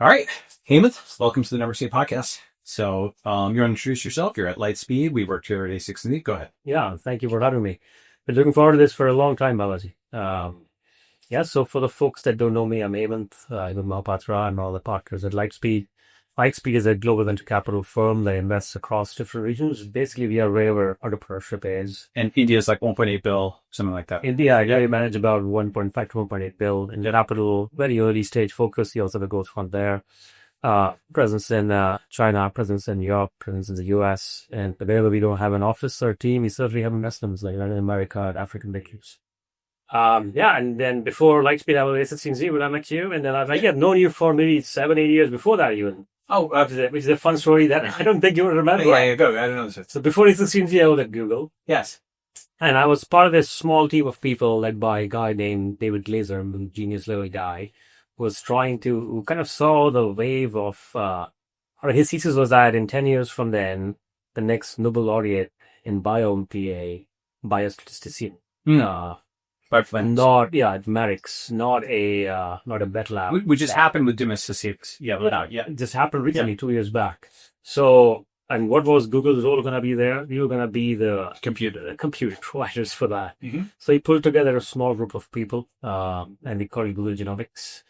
All right, Hemant, welcome to the Number State podcast. So, you want to introduce yourself? You're at Lightspeed. We work together at A6 Go ahead. Yeah, thank you for having me. Been looking forward to this for a long time, Balaji. So for the folks that don't know me, I'm Hemant Mohapatra. I'm all the partners at Lightspeed. Lightspeed is a global venture capital firm that invests across different regions. Basically, we are wherever entrepreneurship is. And India's like 1.8 bill, something like that. India, we manage about 1.5 to 1.8 bill in capital, very early stage focus. You also have a growth fund there. Presence in China, presence in Europe, presence in the US, and wherever we don't have an office or team, we certainly have investments like Latin America and African venues. And then before Lightspeed, I was A16Z when I met you, and then I've known you for maybe 7-8 years before that even. Which is a fun story that I don't think you would remember. Yeah, go. I don't know this. So before A16Z, I was at Google. Yes. And I was part of this small team of people led by a guy named David Glazer, a genius little guy, was trying to kind of saw the wave of, or his thesis was that in 10 years from then, the next Nobel laureate in biome be a biostatistician. Merix, not a bet lab. Which just happened with domesticics. It just happened recently, 2 years back. So, and what was Google's role going to be there? We were going to be the computer providers for that. Mm-hmm. So he pulled together a small group of people, and we called it Google Genomics.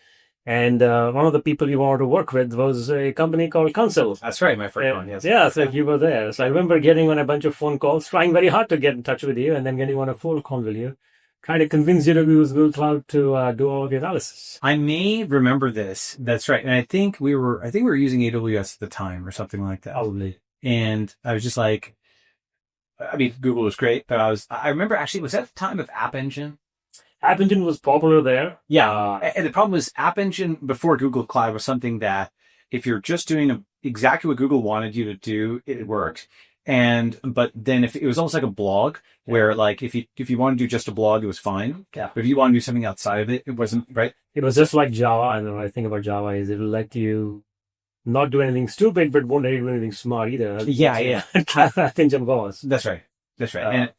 And one of the people you wanted to work with was a company called Council. That's right, my first one, yes. Yeah, so you were there. So I remember getting on a bunch of phone calls, trying very hard to get in touch with you, and then getting on a phone call with you, trying to convince you to use Google Cloud to do all of the analysis. I may remember this. That's right. And I think we were using AWS at the time or something like that. Probably. And I was just like, Google was great, but I remember actually, was that the time of App Engine? App Engine was popular there. Yeah. And the problem was App Engine before Google Cloud was something that if you're just doing exactly what Google wanted you to do, it worked. But then if it was almost like a blog where like, if you want to do just a blog, it was fine. Yeah. But if you want to do something outside of it, it wasn't right. It was just like Java. And what I think about Java is it'll let you not do anything stupid, but won't let you do anything smart either. Yeah. Engine was. That's right.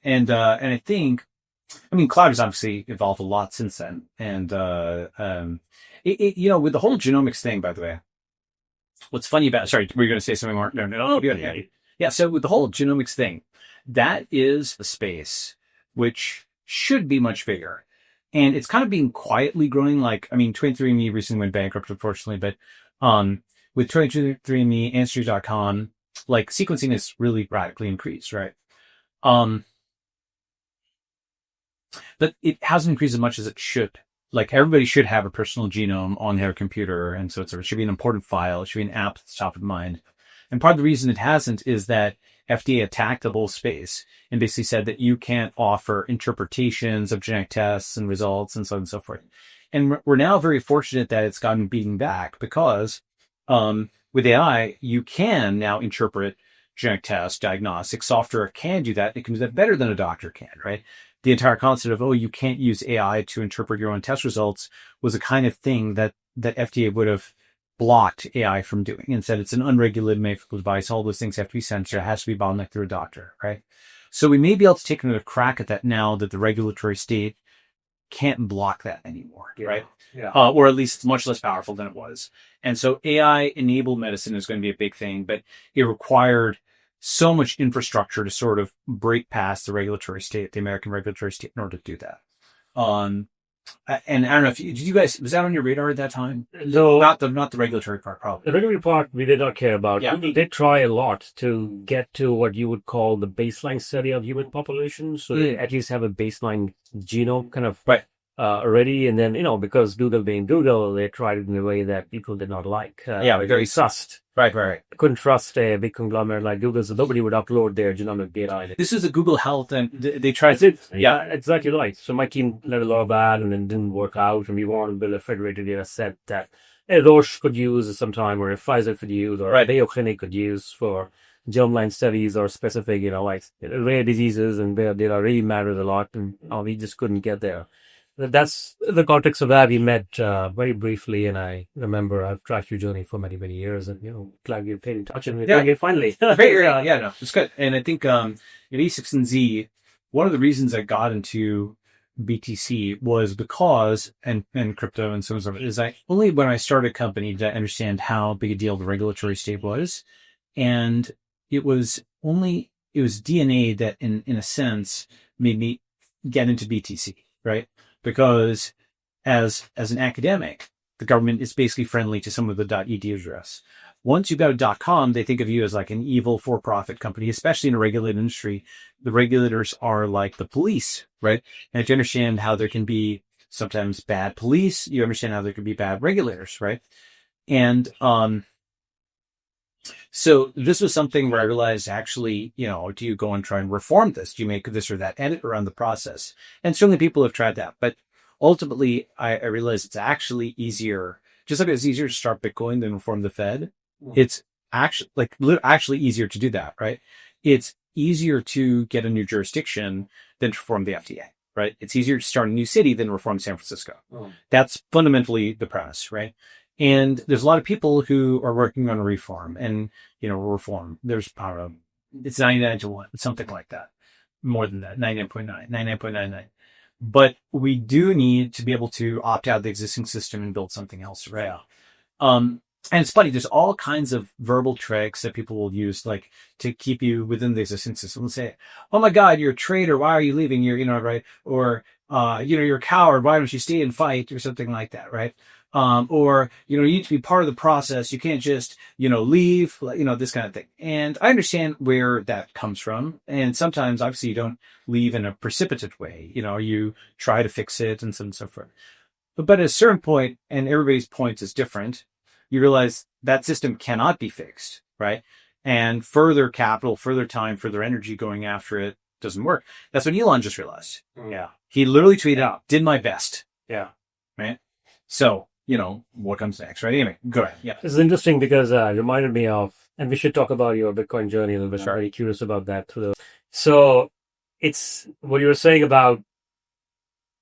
And I think, cloud has obviously evolved a lot since then. And, with the whole genomics thing, by the way, what's funny about, sorry, were you going to say something more? No. Yeah. So with the whole genomics thing, that is a space which should be much bigger. And it's kind of been quietly growing. 23andMe recently went bankrupt, unfortunately, but, with 23andMe, Ancestry.com, like sequencing has really radically increased, right? But it hasn't increased as much as it should. Like everybody should have a personal genome on their computer. And so it should be an important file. It should be an app that's top of mind. And part of the reason it hasn't is that FDA attacked the whole space and basically said that you can't offer interpretations of genetic tests and results and so on and so forth. And we're now very fortunate that it's gotten beaten back because, with AI, you can now interpret genetic tests, diagnostic software can do that. It can do that better than a doctor can, right? The entire concept of, you can't use AI to interpret your own test results was a kind of thing that FDA would have blocked AI from doing and said it's an unregulated medical device. All those things have to be censored. It has to be bottlenecked through a doctor, right? So we may be able to take another crack at that now that the regulatory state can't block that anymore, right? Yeah. Or at least it's much less powerful than it was. And so AI-enabled medicine is going to be a big thing, but it required so much infrastructure to sort of break past the regulatory state, the American regulatory state, in order to do that. And I don't know if did you guys, was that on your radar at that time? No, not the regulatory part, probably. The regulatory part we did not care about. Yeah. Google did try a lot to get to what you would call the baseline study of human population. So they at least have a baseline genome kind of already. And then, because Google being Google, they tried it in a way that people did not like. Very sussed. Right. Couldn't trust a big conglomerate like Google, so nobody would upload their genomic data. This is a Google Health, and they tried it. Yeah, exactly right. So my team let a lot of that, and then didn't work out, and we wanted to build a federated data set that Roche could use at some time, or Pfizer could use, or Mayo Clinic could use for germline studies or specific, rare diseases, and where data really mattered a lot, and we just couldn't get there. That's the context of that. We met very briefly, and I remember I've tracked your journey for many, many years, and glad you paid in touch with me finally. No, it's good. And I think at E6 and Z, one of the reasons I got into BTC was because, and crypto and so on and so forth, is only when I started a company did I understand how big a deal the regulatory state was. And it was DNA that in a sense made me get into BTC, right? Because as an academic, the government is basically friendly to some of the .edu address. Once you've got a .com, they think of you as like an evil for-profit company, especially in a regulated industry. The regulators are like the police, right? And if you understand how there can be sometimes bad police, you understand how there can be bad regulators, right? And so this was something where I realized actually, do you go and try and reform this? Do you make this or that edit around the process? And certainly people have tried that, but ultimately I realized it's actually easier, just like it's easier to start Bitcoin than reform the Fed. It's actually easier to do that, right? It's easier to get a new jurisdiction than to reform the FDA, right? It's easier to start a new city than reform San Francisco. That's fundamentally the premise, right? And there's a lot of people who are working on a reform and, reform. There's power. It's 99 to 1, something like that. More than that, 99.99. But we do need to be able to opt out of the existing system and build something else, right? And it's funny, there's all kinds of verbal tricks that people will use, like to keep you within the existing system. They'll say, oh my God, you're a traitor. Why are you leaving? Right? Or, you're a coward. Why don't you stay and fight or something like that, right? Or, you need to be part of the process. You can't just, leave, this kind of thing. And I understand where that comes from. And sometimes, obviously, you don't leave in a precipitate way. You try to fix it and so on and so forth. But at a certain point, and everybody's point is different, you realize that system cannot be fixed, right? And further capital, further time, further energy going after it doesn't work. That's what Elon just realized. Yeah. He literally tweeted out, did my best. Yeah. Right? So, what comes next, right? Anyway, go ahead. Yeah. This is interesting because it reminded me of, and we should talk about your Bitcoin journey a little bit. Sure. I'm very curious about that. So it's what you were saying about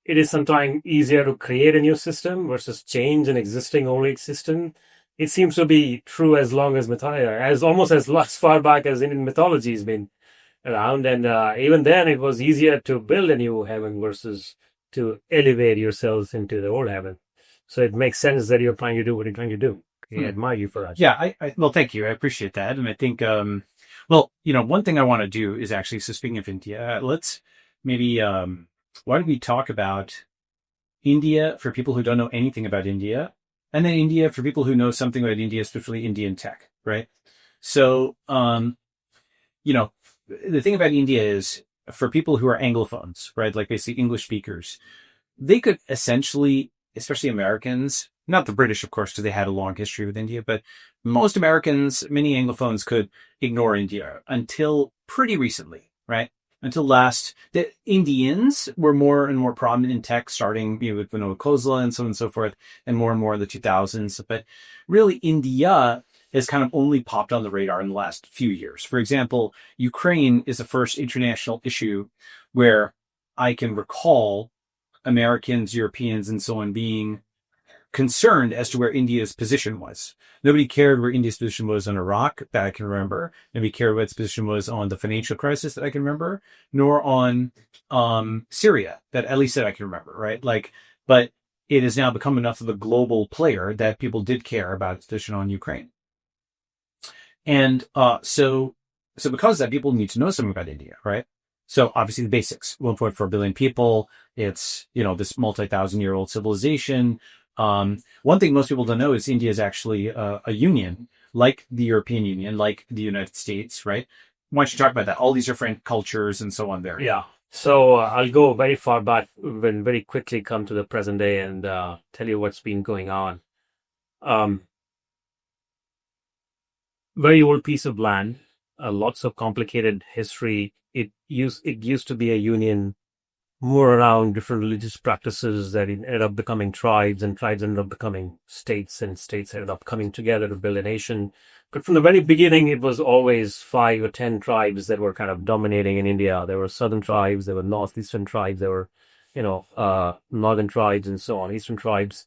it is sometimes easier to create a new system versus change an existing already system. It seems to be true as long as almost as far back as Indian mythology has been around. And even then, it was easier to build a new heaven versus to elevate yourselves into the old heaven. So it makes sense that you're trying to do what you're trying to do. I admire you for that. Yeah, well, thank you. I appreciate that. And I think, one thing I want to do is actually, so speaking of India, let's maybe, why don't we talk about India for people who don't know anything about India, and then India for people who know something about India, especially Indian tech, right? So, the thing about India is for people who are Anglophones, right? Like basically English speakers, they could essentially, especially Americans, not the British, of course, because they had a long history with India, but most Americans, many Anglophones could ignore India until pretty recently, right? Until the Indians were more and more prominent in tech, starting with Vinod Khosla and so on and so forth, and more in the 2000s. But really, India has kind of only popped on the radar in the last few years. For example, Ukraine is the first international issue where I can recall Americans, Europeans, and so on being concerned as to where India's position was. Nobody cared where India's position was on Iraq, that I can remember. Nobody cared what its position was on the financial crisis, that I can remember, nor on Syria, that at least that I can remember, right? But it has now become enough of a global player that people did care about its position on Ukraine. And so because of that, people need to know something about India, right? So obviously the basics, 1.4 billion people. It's, this multi-thousand-year-old civilization. One thing most people don't know is India is actually a union, like the European Union, like the United States, right? Why don't you talk about that? All these different cultures and so on there. Yeah. So I'll go very far back and very quickly come to the present day and tell you what's been going on. Very old piece of land, lots of complicated history. It used to be a union more around different religious practices that ended up becoming tribes, and tribes ended up becoming states, and states ended up coming together to build a nation. But from the very beginning, it was always 5 or 10 tribes that were kind of dominating in India. There were southern tribes, there were northeastern tribes, there were, northern tribes and so on, eastern tribes.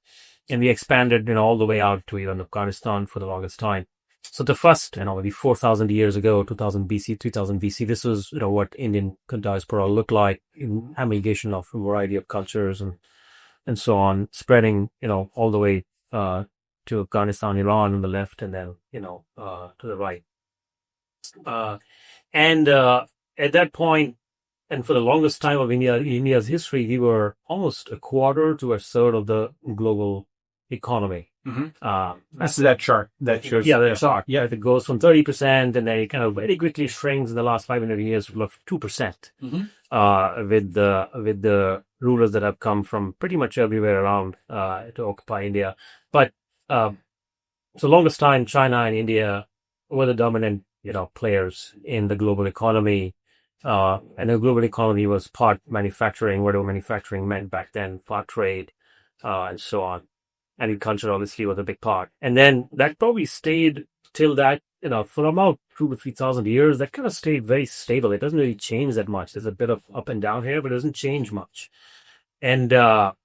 And we expanded, all the way out to even Afghanistan for the longest time. So the first, maybe 4,000 years ago, 2000 BC, 3000 BC, this was, what Indian diaspora looked like in amalgamation of a variety of cultures and so on, spreading, all the way, to Afghanistan, Iran on the left, and then, to the right. And at that point, and for the longest time of India's history, we were almost a quarter to a third of the global economy. That's that chart that shows. Yeah, the chart. Yeah, it goes from 30%, and then it kind of very quickly shrinks in the last 500 years to 2%. With the rulers that have come from pretty much everywhere around to occupy India. But so longest time, China and India were the dominant players in the global economy. And the global economy was part manufacturing, whatever manufacturing meant back then, part trade, and so on. Agriculture obviously was a big part. And then that probably stayed till that, for about 2,000 to 3,000 years, that kind of stayed very stable. It doesn't really change that much. There's a bit of up and down here, but it doesn't change much. And so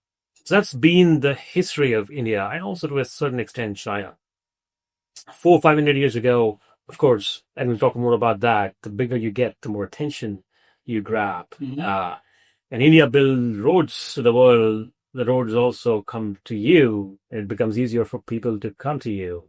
that's been the history of India, and also to a certain extent China. 400 or 500 years ago, of course, and we'll talk more about that, the bigger you get, the more attention you grab. And India built roads to the world. The roads also come to you, and it becomes easier for people to come to you.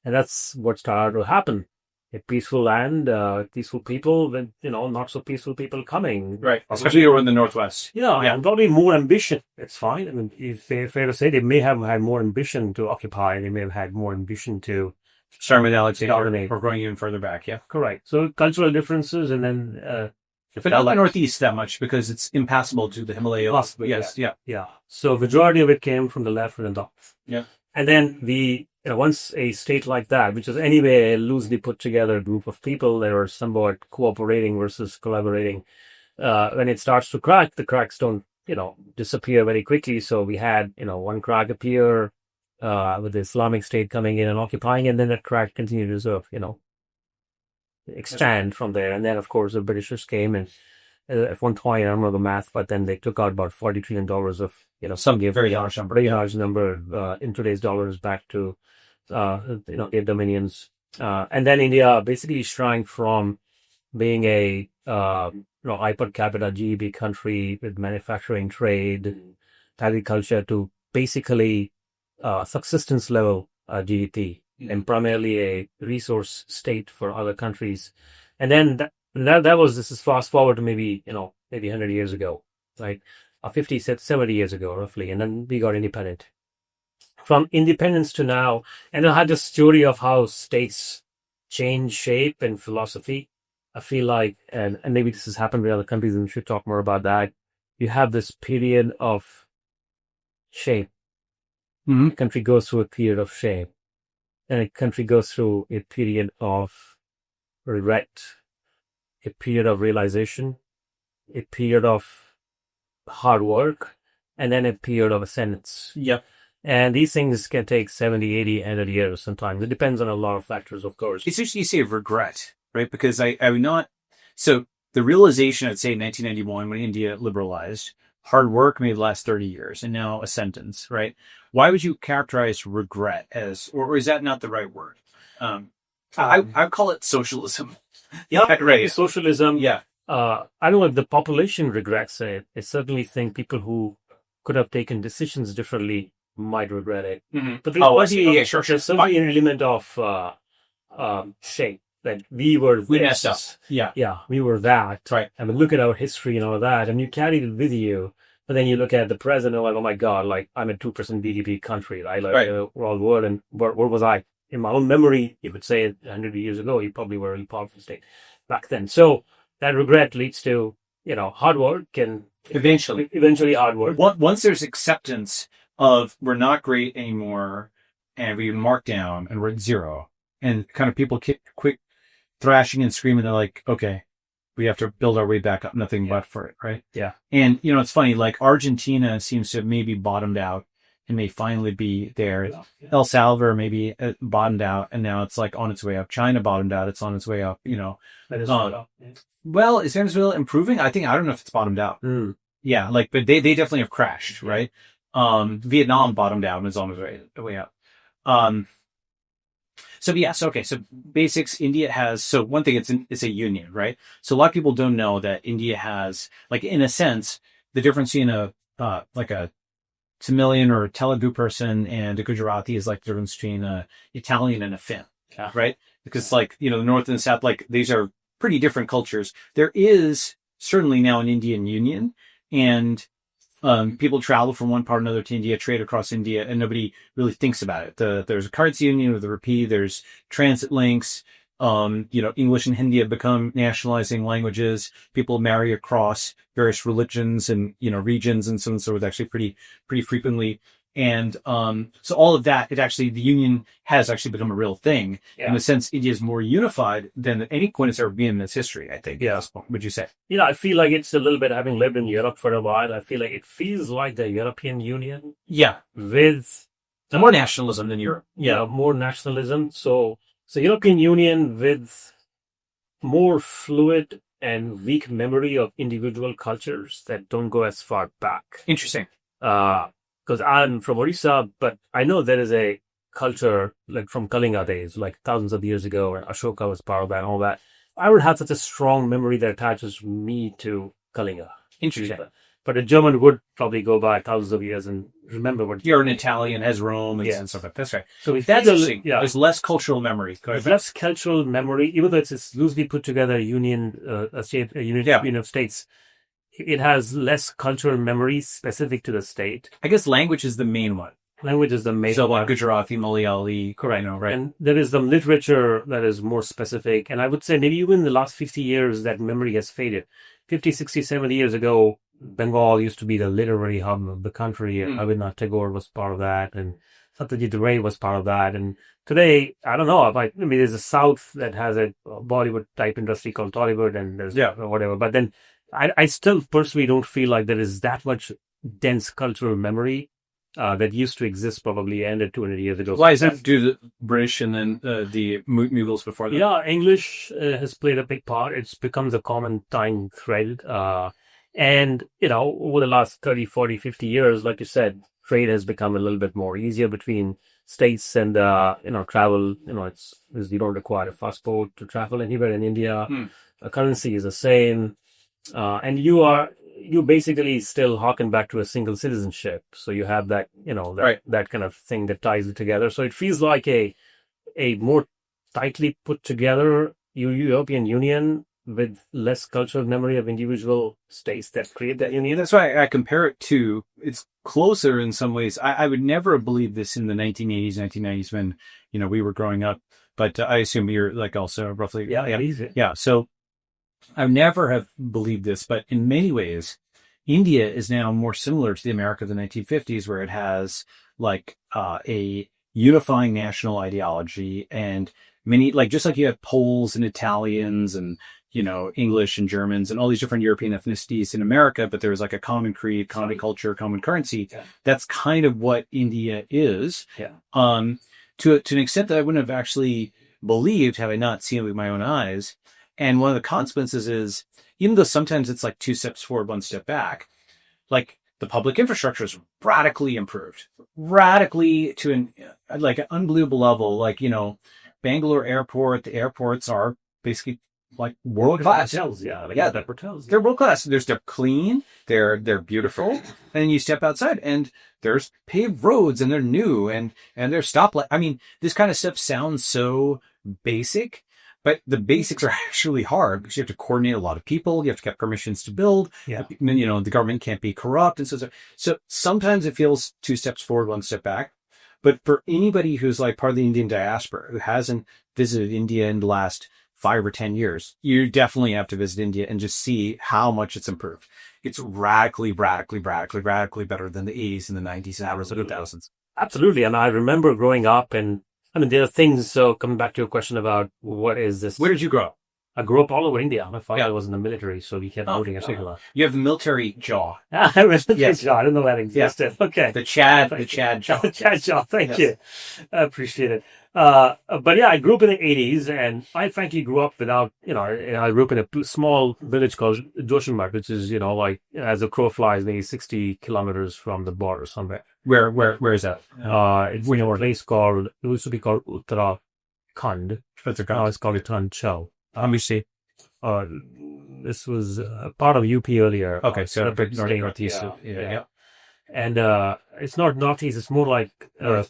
And that's what started to happen. A peaceful land, peaceful people, with, not so peaceful people coming. Right. Especially over in the Northwest. Yeah. And probably more ambition. It's fine. I mean, it's fair to say they may have had more ambition to occupy. They may have had more ambition to start with Alexander or going even further back. Yeah. Correct. So cultural differences, and then, but not the Northeast that much because it's impassable to the Himalayas. Possibly, yes, yeah. So majority of it came from the left and the north. Yeah. And then once a state like that, which is anyway a loosely put together group of people that are somewhat cooperating versus collaborating, when it starts to crack, the cracks don't, disappear very quickly. So we had, one crack appear, with the Islamic State coming in and occupying, and then that crack continued to sort of, expand from there. And then, of course, the Britishers came, and at one point, I don't know the math, but then they took out about $40 trillion of, some very large number, in today's dollars back to, their dominions. And then India basically shrank from being a, high per capita GDP country with manufacturing, trade, agriculture to basically, subsistence level, GDP. And primarily a resource state for other countries. And then this is fast forward to maybe 100 years ago, right? 50, 70 years ago, roughly. And then we got independent. From independence to now, and I had this story of how states change shape and philosophy. I feel like, and maybe this has happened with other countries, and we should talk more about that. You have this period of shape. A country goes through a period of shape. And a country goes through a period of regret, a period of realization, a period of hard work, and then a period of ascendance. Yep. And these things can take 70, 80, 100 years sometimes. It depends on a lot of factors, of course. It's interesting you say regret, right? Because I would not... So the realization, I'd say in 1991, when India liberalized, hard work may last 30 years, and now ascendance, right? Why would you characterize regret as, or is that not the right word? I call it socialism. Yeah, right. Socialism. Yeah. I don't know if the population regrets it. I certainly think people who could have taken decisions differently might regret it. But sure. There's certainly an element of shape. That we messed up. Yeah, we were that. Right. I mean, look at our history and all that, and you carried it with you. But then you look at the present and like, oh my God, like I'm a 2% GDP country, right? Like world world, and where was I? In my own memory, you would say 100 years ago, you probably were in powerful state back then. So that regret leads to, hard work and eventually hard work. Once there's acceptance of we're not great anymore, and we mark down and we're at zero, and kind of people quick thrashing and screaming, they're like, okay, we have to build our way back up, nothing but for it, right? Yeah. And, it's funny, like Argentina seems to have maybe bottomed out and may finally be there. Yeah. El Salvador maybe bottomed out, and now it's like on its way up. China bottomed out, it's on its way up, Venezuela. Well, is Venezuela improving? I don't know if it's bottomed out. Yeah, but they definitely have crashed, right? Vietnam bottomed out and is on its way up. So yes, okay. So basics, India has, so one thing, it's a union, right? So a lot of people don't know that India has, like, in a sense, the difference in like a Tamilian or a Telugu person and a Gujarati is like the difference between a Italian and a Finn, Yeah. right? Because like, the North and the South, like these are pretty different cultures. There is certainly now an Indian union, and people travel from one part or another to India, trade across India, and nobody really thinks about it. There's a currency union with the rupee. There's transit links. English and Hindi have become nationalizing languages. People marry across various religions and, regions and so on and so forth, actually pretty frequently. And, so all of that, the union has actually become a real thing. Yeah. In a sense, India is more unified than at any point it's ever been in its history, I think. Yeah. Would you say? I feel like it's a little bit, having lived in Europe for a while, I feel like it feels like the European Union Yeah. with More nationalism than Europe. more nationalism. So European Union with more fluid and weak memory of individual cultures that don't go as far back. Interesting. Because I'm from Orissa, but I know there is a culture like from Kalinga days, like thousands of years ago, where Ashoka was part of that and all that. I would have such a strong memory that attaches me to Kalinga. Interesting. But a German would probably go by thousands of years and remember what. You're an Italian, has Rome and Yes. stuff like that. That's right. So if That's interesting. yeah, There's less cultural memory. there's less cultural memory, even though it's loosely put together union of states. It has less cultural memory specific to the state. I guess language is the main one. Language is the main So one. Gujarati, Malayali, Correct. right? And there is some literature that is more specific. And I would say maybe even in the last 50 years, that memory has faded. 50, 60, 70 years ago, Bengal used to be the literary hub of the country. Rabindranath Tagore was part of that. And Satyajit Ray was part of that. And today, I don't know. There's a South that has a Bollywood type industry called Tollywood, and there's whatever. But then I still personally don't feel like there is that much dense cultural memory that used to exist probably ended 200 years ago. Why is that due to the British and then the Mughals before that? Yeah, English has played a big part. It's become the common tying thread. And, over the last 30, 40, 50 years, like you said, trade has become a little bit more easier between states and, travel. You don't require a passport to travel anywhere in India. The currency is the same. And you basically still harken back to a single citizenship. So you have that, that kind of thing that ties it together. So it feels like a more tightly put together European Union with less cultural memory of individual states that create that union. That's why I compare it to, it's closer in some ways. I would never have believed this in the 1980s, 1990s when, we were growing up. But I assume you're like also roughly. Yeah. So I would never have believed this, but in many ways, India is now more similar to the America of the 1950s, where it has like a unifying national ideology, and many, like, just like you have Poles and Italians and, English and Germans and all these different European ethnicities in America, but there's like a common creed, common culture, common currency. Yeah. That's kind of what India is. Yeah. To an extent that I wouldn't have actually believed had I not seen it with my own eyes. And one of the consequences is, even though sometimes it's like 2 steps forward, 1 step back, like the public infrastructure is radically improved, radically to an unbelievable level. Like, Bangalore airport, the airports are basically like world class. Hotels, they're world class. They're clean, they're beautiful. And you step outside and there's paved roads and they're new and there's stoplight. I mean, this kind of stuff sounds so basic, but the basics are actually hard because you have to coordinate a lot of people. You have to get permissions to build. Yeah. The government can't be corrupt. And so sometimes it feels 2 steps forward, 1 step back. But for anybody who's like part of the Indian diaspora, who hasn't visited India in the last 5 or 10 years, you definitely have to visit India and just see how much it's improved. It's radically better than the 80s and the 90s and the 2000s. Absolutely. And I remember growing up, and there are things. So coming back to your question about what is this? Where did you grow up? I grew up all over India. My father was in the military, so we kept moving a lot. You have the military jaw. I was the jaw. I didn't know that existed. Yeah. Okay. The Chad jaw. The Chad jaw. Thank you. I appreciate it. But yeah, I grew up in the 80s, and I frankly grew up without, I grew up in a small village called Joshimarg, which is, as a crow flies, maybe 60 kilometers from the border somewhere. Where is that? It's in a place it used to be called Uttara. Khand. What's it Now called? it's called Uttarakhand. Obviously, this was part of UP earlier. Okay, so separate state. northeast. Yeah. Yeah. And it's not northeast, it's more like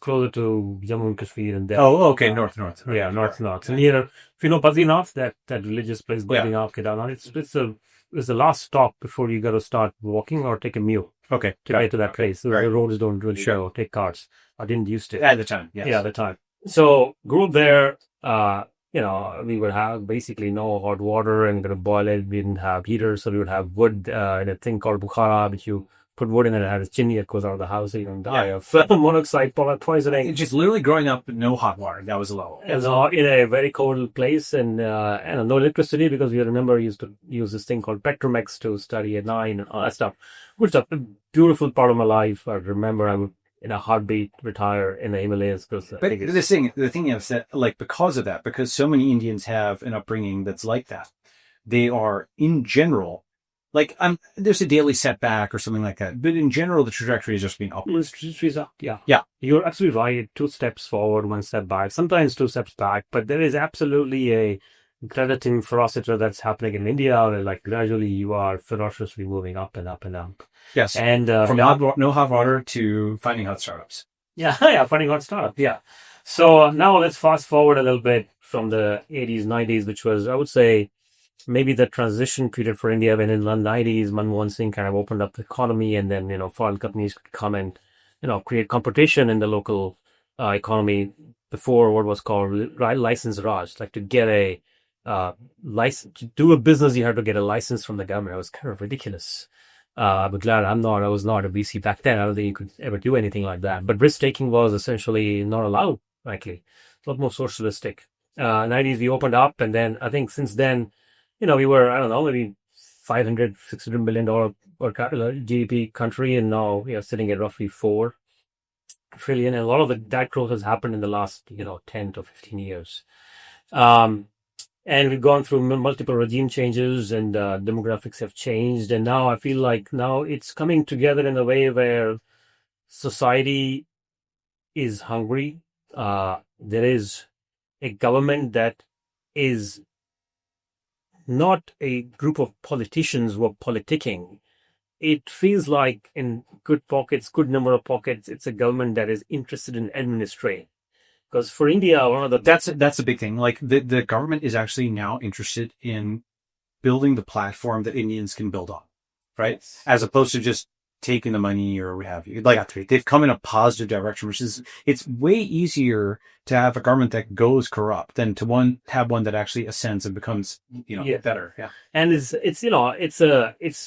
closer to Jammu and Kashmir and Delhi. Oh, okay, north. Yeah, north. So near, if you know Badrinath, that religious place, Yeah. Badrinath, Kedarnath, it's the last stop before you got to start walking or take a mule Okay, to get to that place. So Right. the roads don't really Sure. go, take cars. I didn't used to. at the time. Yes. Yeah, at the time. So grew up there. We would have basically no hot water and gonna boil it. We didn't have heaters, so we would have wood in a thing called bukhara, which you put wood in and it had a chimney that goes out of the house, so you don't die of monoxide poisoning. It's just literally growing up with no hot water. That was the level. And so in a very cold place and no electricity because we remember used to use this thing called Petromex to study at 9 and all that stuff. Which is a beautiful part of my life. I remember I would in a heartbeat retire in the Himalayas because But the thing is that, like, because of that, because so many Indians have an upbringing that's like that, they are in general, like, there's a daily setback or something like that, but in general, the trajectory has just been upwards. Yeah. Yeah. You're absolutely right. 2 steps forward, 1 step back, sometimes 2 steps back, but there is absolutely a crediting ferocity that's happening in India where, like, gradually you are ferociously moving up and up and up. Yes. And From no hot water to finding hot startups. Yeah, finding hot startup. Yeah. So now let's fast forward a little bit from the 80s, 90s, which was, I would say, maybe the transition period for India when in the 90s, Manmohan Singh kind of opened up the economy and then, foreign companies could come and, create competition in the local economy before what was called license Raj. Like to get a license, to do a business, you had to get a license from the government. It was kind of ridiculous. But glad I was not a VC back then. I don't think you could ever do anything like that. But risk taking was essentially not allowed, frankly. A lot more socialistic. 90s we opened up, and then I think since then, we were, I don't know, maybe $500-600 million per capita GDP country, and now we are sitting at roughly 4 trillion. And a lot of that growth has happened in the last, 10 to 15 years. And we've gone through multiple regime changes and demographics have changed. And now I feel like now it's coming together in a way where society is hungry. There is a government that is not a group of politicians who are politicking. It feels like in good number of pockets, it's a government that is interested in administrating. Because for India, that's a big thing. Like the government is actually now interested in building the platform that Indians can build on, right? As opposed to just taking the money or what have you. Like they've come in a positive direction, which is, it's way easier to have a government that goes corrupt than to have one that actually ascends and becomes, better. Yeah. And it's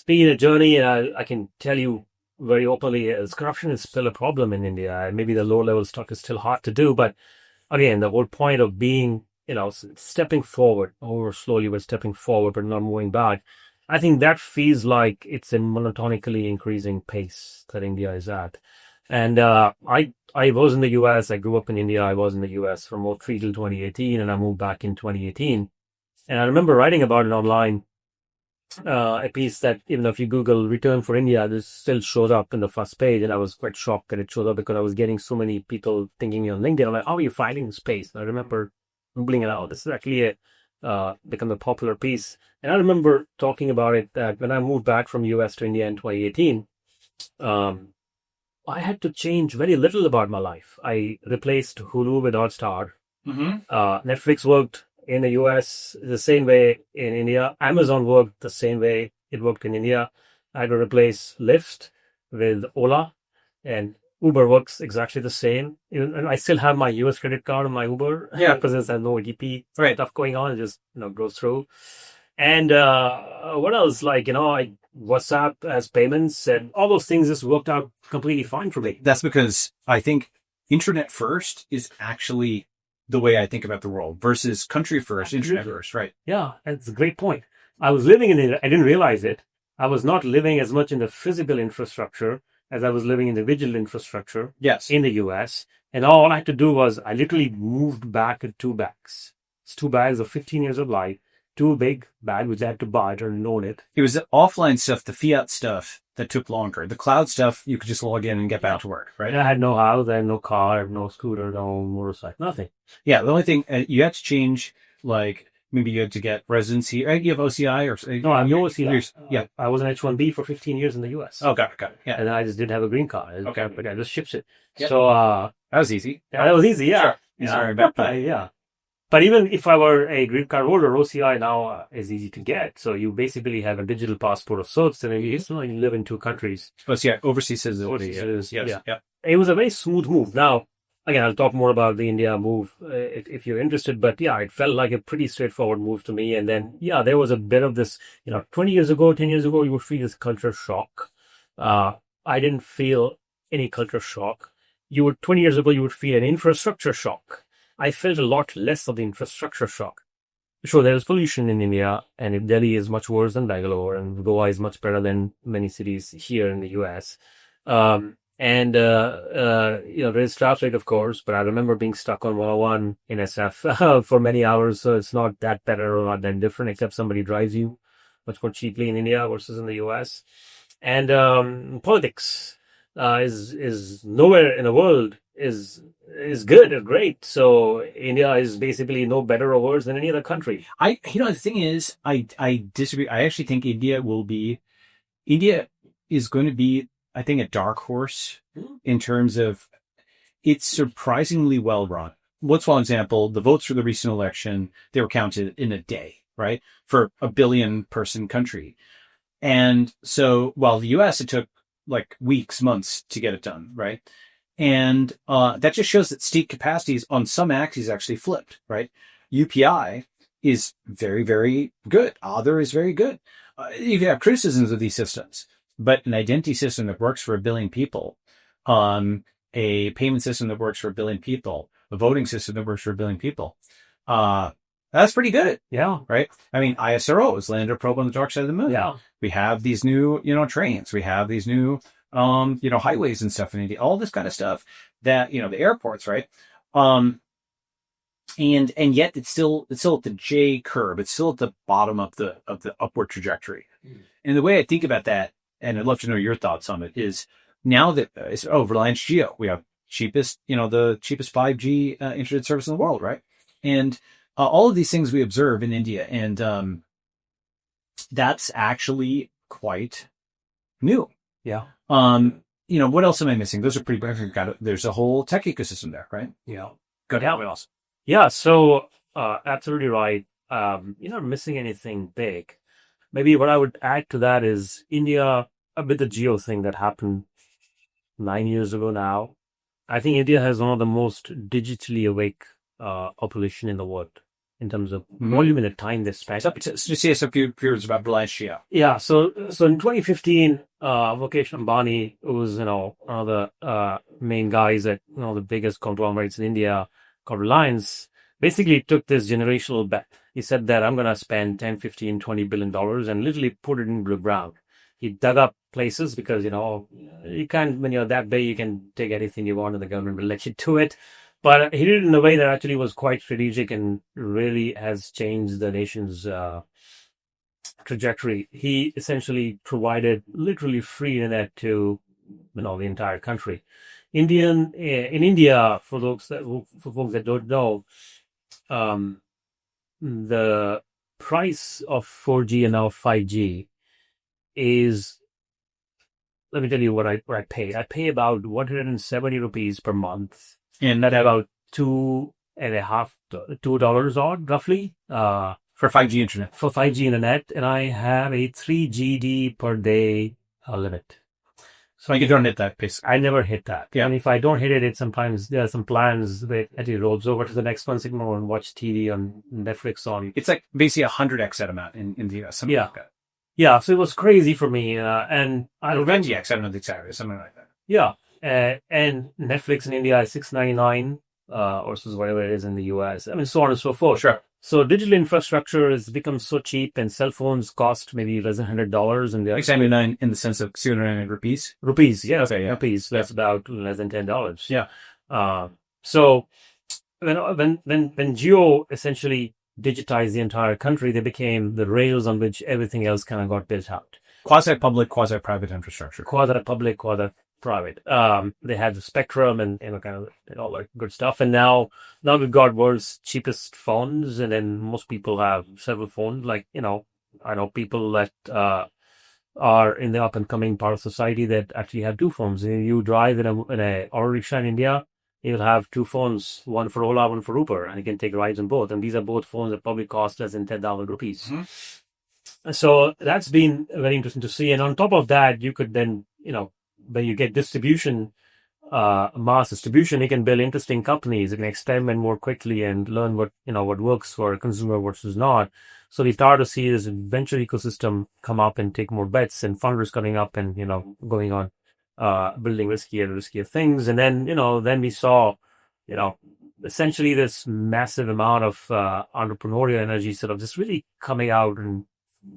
been a journey, and I can tell you very openly, as corruption is still a problem in India. Maybe the low level stuff is still hard to do, but again, the whole point of being, stepping forward, or slowly we're stepping forward, but not moving back. I think that feels like it's a monotonically increasing pace that India is at. And I was in the US. I grew up in India. I was in the US from 2003 till 2018, and I moved back in 2018. And I remember writing about it online. A piece that, even if you Google return for India, this still shows up in the first page. And I was quite shocked that it showed up because I was getting so many people thinking me on LinkedIn. I'm like, how are you finding space? And I remember Googling it out. This is actually become a popular piece. And I remember talking about it that when I moved back from US to India in 2018, I had to change very little about my life. I replaced Hulu with Hotstar. Mm-hmm. Netflix worked in the US the same way in India. Amazon worked the same way it worked in India. I had to replace Lyft with Ola, and Uber works exactly the same. And I still have my US credit card on my Uber. Yeah. Because there's no EDP stuff going on. It just, goes through. And what else? Like, WhatsApp as payments and all those things just worked out completely fine for me. That's because I think internet first is actually the way I think about the world versus country first, internet first, right? Yeah, that's a great point. I was living in it. I didn't realize it. I was not living as much in the physical infrastructure as I was living in the digital infrastructure. Yes. In the US. And all I had to do was I literally moved back with 2 bags. It's 2 bags of 15 years of life. too big, bad. We had to buy it or own it. It was the offline stuff, the Fiat stuff that took longer. The cloud stuff, you could just log in and get back to work, right? And I had no house, I had no car, no scooter, no motorcycle, nothing. Yeah, the only thing you had to change, like maybe you had to get residency. Right? You have OCI or No, I'm no OCI. Yeah, I was an H-1B for 15 years in the U.S. Oh, got it. Yeah, And I just didn't have a green card. Okay. But I just ships it. Yep. So, that was easy. that was easy, yeah. Sure. Yeah. But even if I were a green card holder, OCI now is easy to get. So you basically have a digital passport of sorts, and you live in two countries. But yeah, overseas citizenship. Yes. Yeah. It was a very smooth move. Now, again, I'll talk more about the India move if you're interested. But yeah, it felt like a pretty straightforward move to me. And then, yeah, there was a bit of this, 20 years ago, 10 years ago, you would feel this culture shock. I didn't feel any culture shock. 20 years ago, you would feel an infrastructure shock. I felt a lot less of the infrastructure shock. Sure, there is pollution in India, and Delhi is much worse than Bangalore, and Goa is much better than many cities here in the US. There is traffic, of course, but I remember being stuck on 101 in SF for many hours, so it's not that better or not that different, except somebody drives you much more cheaply in India versus in the US. And politics is nowhere in the world is good or great. So India is basically no better or worse than any other country. The thing is, I disagree. I actually think India is going to be, I think, a dark horse in terms of it's surprisingly well run. What's one example? The votes for the recent election, they were counted in a day, right? For a 1 billion person country. And so while the US, it took like weeks, months to get it done, right? And that just shows that state capacities on some axes actually flipped, right? UPI is very, very good. Other is very good. You can have criticisms of these systems, but an identity system that works for 1 billion people, a payment system that works for 1 billion people, a voting system that works for 1 billion people, that's pretty good. Yeah. Right? I mean, ISRO has landed a probe on the dark side of the moon. Yeah. We have these new, trains. We have these new, highways and stuff in India, all this kind of stuff that, the airports, right? And yet it's still at the J curve. It's still at the bottom of the upward trajectory. And the way I think about that, and I'd love to know your thoughts on it, is now that Reliance Jio, we have the cheapest 5G internet service in the world, right? And all of these things we observe in India, and that's actually quite new. Yeah. What else am I missing? Those are pretty. There's a whole tech ecosystem there, right? Yeah. Good. Yeah. What else? Yeah. So, absolutely right. You're not missing anything big. Maybe what I would add to that is India, a bit the geo thing that happened 9 years ago now. I think India has one of the most digitally awake population in the world in terms of volume and the time they spend. Just say a few words about Reliance Jio. Yeah. So in 2015, Mukesh Ambani, who was, one of the main guys at, the biggest conglomerates in India called Reliance, basically took this generational bet. He said that I'm going to spend 10, 15, $20 billion and literally put it into the ground. He dug up places because, you can't, when you're that big, you can take anything you want and the government will let you do it. But he did it in a way that actually was quite strategic and really has changed the nation's trajectory. He essentially provided literally free internet to the entire country. In India, for folks that don't know, the price of 4G and now 5G is, let me tell you what I pay. I pay about 170 rupees per month. And that about $2 odd, roughly, for 5G internet. For 5G internet, and I have a 3 GD per day limit. So you don't hit that, basically. I never hit that. Yeah. And if I don't hit it, sometimes there are some plans that it rolls over to the next one signal and watch TV on Netflix on. It's like basically 100x that amount in the US. Something like that. Yeah, so it was crazy for me, and I don't know. 20x, I don't know the exact, something like that. Yeah. And Netflix in India is $6.99 versus whatever it is in the US. I mean, so on and so forth. Sure. So digital infrastructure has become so cheap, and cell phones cost maybe less than $100. And they're $6.99 in the sense of 699 rupees. Rupees, yeah. Okay, yeah. Rupees. That's about less than $10. Yeah. So when Jio essentially digitize the entire country, they became the rails on which everything else kind of got built out. Quasi-public, quasi-private infrastructure. Quasi-public, quasi-private. They had the spectrum and kind of all that good stuff. And now we've got world's cheapest phones, and then most people have several phones. Like, I know people that are in the up and coming part of society that actually have two phones. You drive in a auto rickshaw in India, you'll have two phones, one for Ola, one for Uber, and you can take rides on both. And these are both phones that probably cost less than 10,000 rupees. So that's been very interesting to see. And on top of that, you could then, when you get distribution, mass distribution, you can build interesting companies. You can experiment more quickly and learn what works for a consumer versus not. So we start to see this venture ecosystem come up and take more bets, and funders coming up and, going on, building riskier things. And then, then we saw, essentially this massive amount of entrepreneurial energy sort of just really coming out and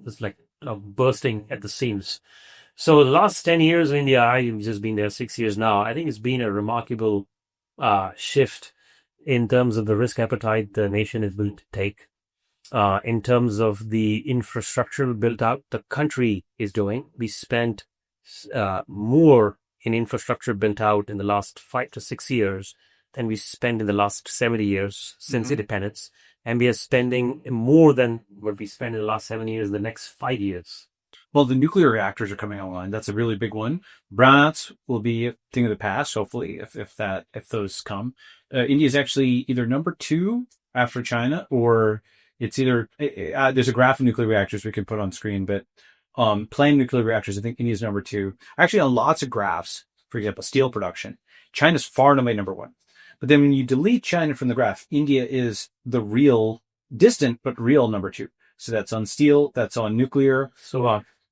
just like bursting at the seams. So the last 10 years in India, I've just been there 6 years now. I think it's been a remarkable shift in terms of the risk appetite the nation is built to take, in terms of the infrastructure built out the country is doing. We spent more in infrastructure built out in the last 5 to 6 years than we spent in the last 70 years since independence. And we are spending more than what we spent in the last 7 years, the next 5 years. Well, the nuclear reactors are coming online. That's a really big one. Brownouts will be a thing of the past, hopefully, if those come. India is actually either number 2 after China, or it's either there's a graph of nuclear reactors we can put on screen, but planned nuclear reactors, I think India is number 2. Actually, on lots of graphs, for example, steel production, China's far and away number 1. But then when you delete China from the graph, India is the real, distant but real number 2. So that's on steel, that's on nuclear,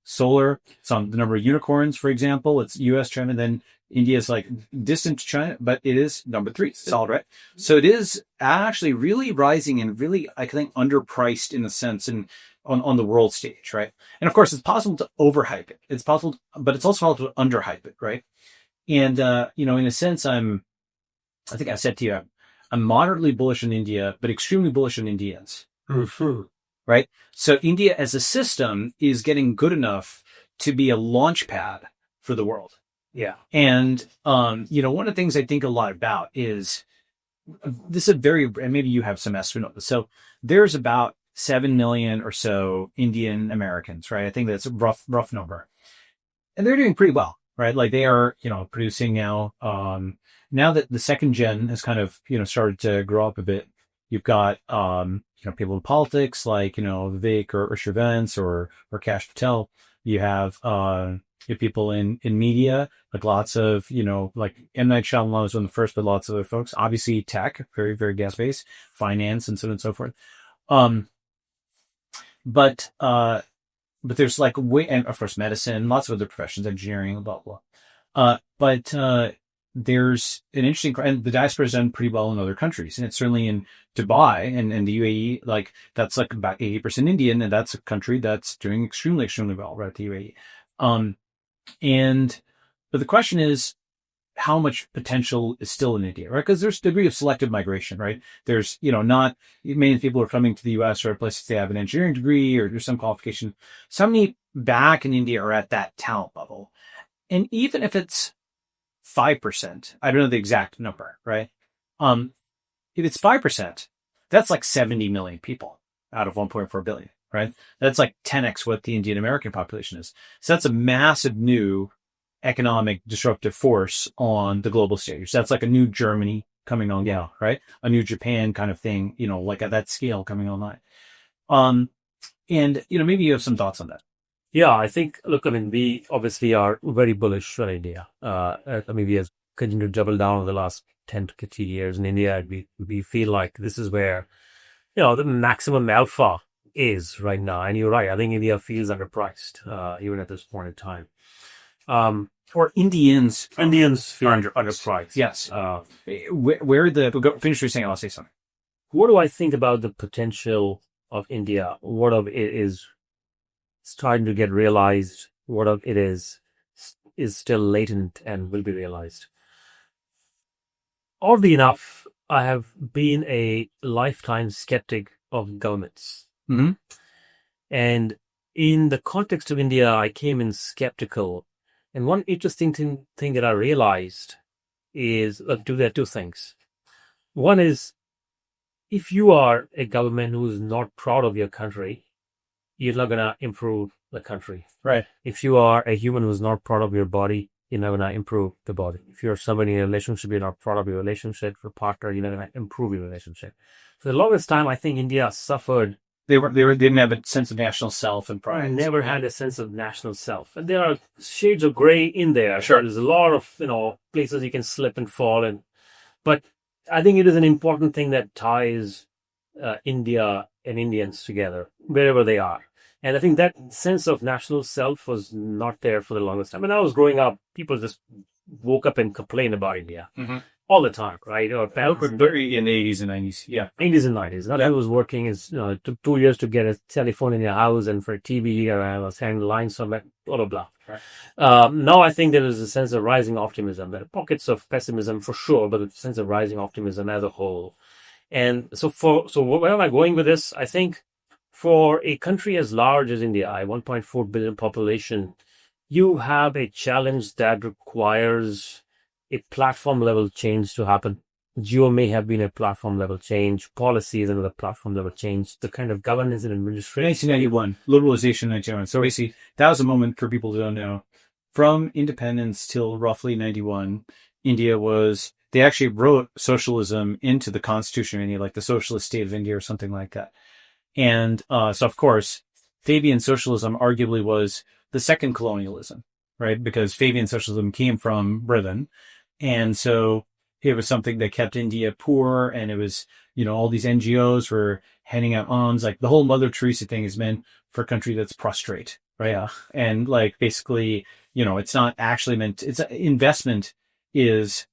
solar. It's on the number of unicorns, for example. It's US, China, then India is like distant to China, but it is number 3. Solid, right? So it is actually really rising and really, I think, underpriced in a sense and on the world stage, right? And of course, it's possible to overhype it. It's possible, but it's also possible to underhype it, right? And, in a sense, I think I said to you, I'm moderately bullish on India, but extremely bullish on Indians. Right? So India as a system is getting good enough to be a launch pad for the world. Yeah. And, one of the things I think a lot about is this is and maybe you have some estimate. So there's about 7 million or so Indian Americans, right? I think that's a rough number. And they're doing pretty well, right? Like they are, producing now, now that the second gen has kind of, started to grow up a bit. You've got, people in politics like, Vivek or Shivans or Kash Patel. You have people in media, like lots of, like M. Night Shyamalan was one of the first, but lots of other folks. Obviously tech, very, very gas-based, finance and so on and so forth. But there's like and of course medicine, lots of other professions, engineering, blah, blah. But there's an interesting, and the diaspora has done pretty well in other countries. And it's certainly in Dubai and the UAE, like that's like about 80% Indian. And that's a country that's doing extremely, extremely well, right? The UAE. But the question is, how much potential is still in India, right? Because there's a degree of selective migration, right? There's, not many people are coming to the US or places they have an engineering degree or there's some qualification. So many back in India are at that talent level. And even if it's 5%, I don't know the exact number, right? If it's 5%, that's like 70 million people out of 1.4 billion, right? That's like 10x what the Indian American population is. So that's a massive new economic disruptive force on the global stage. So that's like a new Germany coming on now, right? A new Japan kind of thing, like at that scale coming online. And, maybe you have some thoughts on that. Yeah, I think, look, we obviously are very bullish on India. We have continued to double down over the last 10 to 15 years in India. We feel like this is where, the maximum alpha is right now. And you're right. I think India feels underpriced, even at this point in time. Or Indians feel underpriced. Yes. Finish what you're saying. I'll say something. What do I think about the potential of India? What of it is starting to get realized? What of it is still latent and will be realized? Oddly enough, I have been a lifetime skeptic of governments. Mm-hmm. And in the context of India, I came in skeptical. And one interesting thing that I realized is there are two things. One is, if you are a government who is not proud of your country, you're not going to improve the country. Right. If you are a human who's not proud of your body, you're not going to improve the body. If you're somebody in a relationship, you're not proud of your relationship, your partner, you're not going to improve your relationship. For the longest time, I think India suffered. They didn't have a sense of national self and pride. Never had a sense of national self. And there are shades of gray in there. Sure. There's a lot of, places you can slip and fall in. But I think it is an important thing that ties India and Indians together, wherever they are. And I think that sense of national self was not there for the longest time. When I was growing up, people just woke up and complained about India all the time, right? Or in the 80s and 90s. Yeah. 80s and 90s. Not everyone was working. It took 2 years to get a telephone in your house, and for a TV, I was having lines on that, blah, blah, blah. Right. Now I think there is a sense of rising optimism. There are pockets of pessimism for sure, but a sense of rising optimism as a whole. And so where am I going with this? I think for a country as large as India, 1.4 billion population, you have a challenge that requires a platform level change to happen. Geo may have been a platform level change. Policy is another platform level change. The kind of governance and administration. 1991, liberalization 1991. So basically, that was a moment for people who don't know. From independence till roughly 91, they actually wrote socialism into the Constitution of India, like the Socialist State of India or something like that. And so, of course, Fabian socialism arguably was the second colonialism, right? Because Fabian socialism came from Britain. And so it was something that kept India poor. And it was, all these NGOs were handing out alms. Like the whole Mother Teresa thing is meant for a country that's prostrate, right? Yeah. And like basically, it's not actually meant, investment is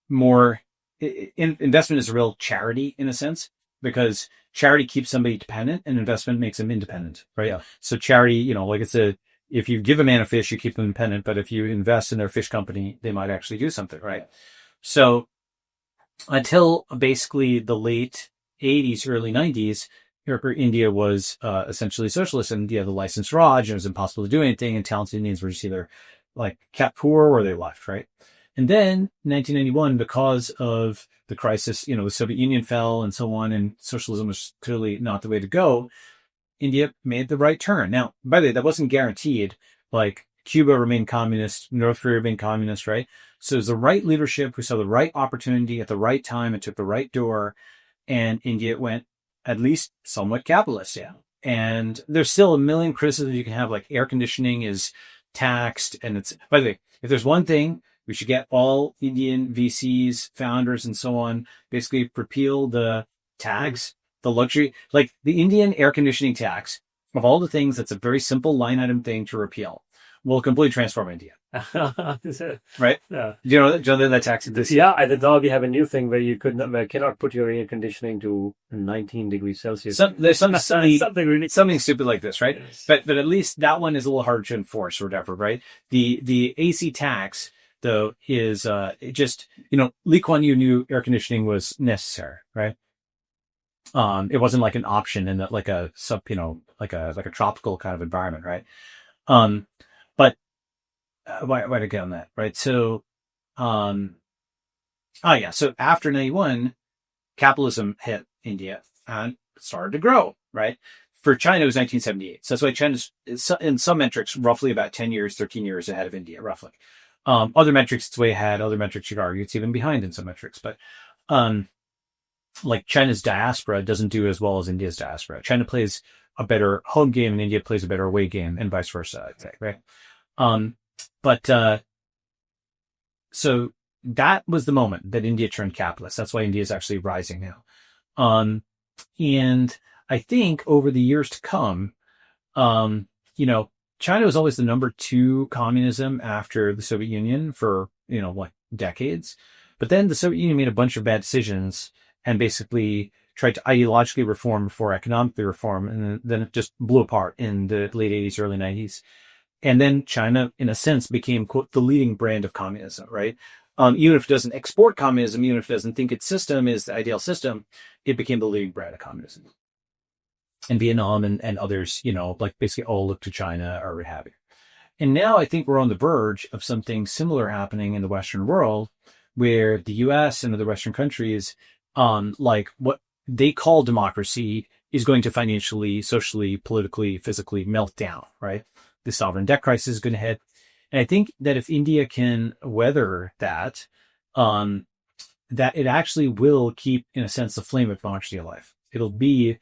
more, investment is a real charity in a sense, because charity keeps somebody dependent and investment makes them independent, right? Yeah. So charity, like it's if you give a man a fish, you keep them independent, but if you invest in their fish company, they might actually do something, right? So until basically the late 80s, early 90s, India was essentially socialist, and the licensed Raj, and it was impossible to do anything, and talented Indians were just either like kept poor or they left, right? And then 1991, because of the crisis, the Soviet Union fell and so on, and socialism was clearly not the way to go. India made the right turn. Now, by the way, that wasn't guaranteed. Like Cuba remained communist, North Korea remained communist, right? So it was the right leadership who saw the right opportunity at the right time and took the right door, and India went at least somewhat capitalist. Yeah. And there's still a million criticisms you can have, like air conditioning is taxed. And it's, by the way, if there's one thing, we should get all Indian VCs, founders, and so on, basically repeal the tax, the luxury, like the Indian air conditioning tax, of all the things, that's a very simple line item thing to repeal, will completely transform India. Right? Yeah. Do you know that tax exists? Yeah, I thought now we have a new thing where you cannot put your air conditioning to 19 degrees Celsius. There's something stupid like this, right? Yes. But at least that one is a little harder to enforce or whatever, right? The AC tax, though, is just, Lee Kuan Yew knew air conditioning was necessary, right? It wasn't like an option in like a like a tropical kind of environment, right? But why to get on that, right? So, so after 91, capitalism hit India and started to grow, right? For China, it was 1978. So that's why China's, in some metrics, roughly about 10 years, 13 years ahead of India, roughly. Other metrics, it's way ahead. Other metrics, you'd argue it's even behind in some metrics. But, like China's diaspora doesn't do as well as India's diaspora. China plays a better home game and India plays a better away game, and vice versa, I'd say, right? So that was the moment that India turned capitalist. That's why India is actually rising now. And I think over the years to come, China was always the number 2 communism after the Soviet Union for, decades. But then the Soviet Union made a bunch of bad decisions and basically tried to ideologically reform before economically reform. And then it just blew apart in the late 80s, early 90s. And then China, in a sense, became, quote, the leading brand of communism, right? Even if it doesn't export communism, even if it doesn't think its system is the ideal system, it became the leading brand of communism. and Vietnam and others, like basically all look to China or what have you. And now I think we're on the verge of something similar happening in the Western world, where the US and other Western countries, like what they call democracy, is going to financially, socially, politically, physically melt down, right? The sovereign debt crisis is going to hit. And I think that if India can weather that, that it actually will keep, in a sense, the flame of democracy alive. It'll be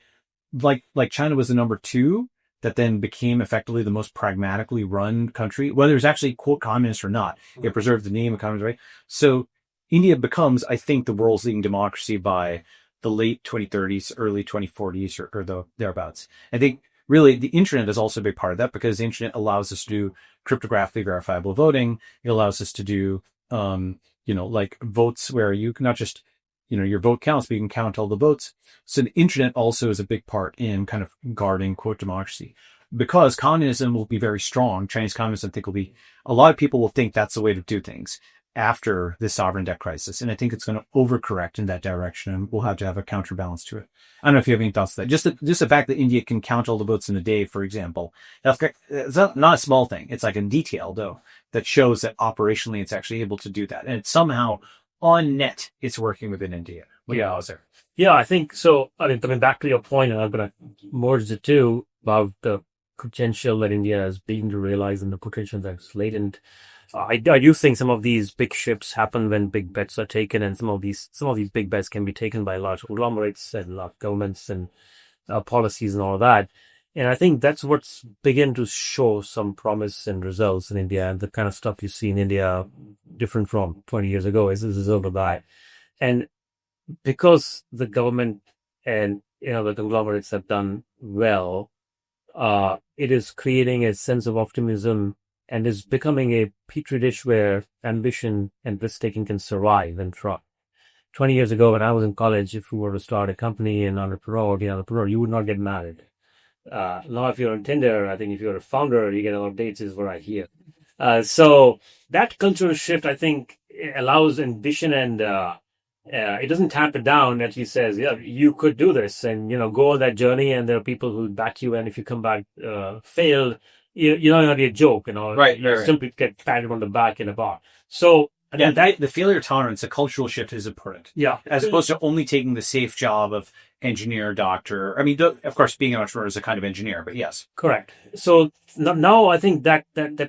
like China was the number 2 that then became effectively the most pragmatically run country, whether it's actually quote communist or not. It preserved the name of communist, right? So India becomes, I think, the world's leading democracy by the late 2030s, early 2040s, or thereabouts. I think really the internet is also a big part of that, because the internet allows us to do cryptographically verifiable voting. It allows us to do, like votes where you can not just, your vote counts, but you can count all the votes. So the internet also is a big part in kind of guarding quote democracy, because communism will be very strong. Chinese communism, I think, will be, a lot of people will think that's the way to do things after this sovereign debt crisis. And I think it's going to overcorrect in that direction, and we'll have to have a counterbalance to it. I don't know if you have any thoughts on that. Just the fact that India can count all the votes in a day, for example, it's not a small thing. It's like in detail, though, that shows that operationally it's actually able to do that. And it's somehow on net, it's working within India. What there? Yeah, I think so. I mean, coming back to your point, and I'm going to merge the two about the potential that India is beginning to realize and the potential that's latent. I do think some of these big shifts happen when big bets are taken, and some of these big bets can be taken by large conglomerates and large governments and policies and all of that. And I think that's what's beginning to show some promise and results in India, and the kind of stuff you see in India different from 20 years ago is as a result of that. And because the government and the conglomerates have done well, it is creating a sense of optimism and is becoming a petri dish where ambition and risk-taking can survive and thrive. 20 years ago, when I was in college, if you were to start a company and entrepreneur, you would not get married. Now, if you're on Tinder, I think if you're a founder, you get a lot of dates, is what I hear. So that cultural shift, I think, allows ambition, and it doesn't tap it down. It actually says, yeah, you could do this, and go on that journey, and there are people who back you, and if you come back failed, you're not going to be a joke, Right. You simply get patted on the back in a bar. So the failure tolerance, the cultural shift is important. Yeah. As opposed to only taking the safe job of engineer, doctor. I mean, of course, being an entrepreneur is a kind of engineer, but yes. Correct. So now I think that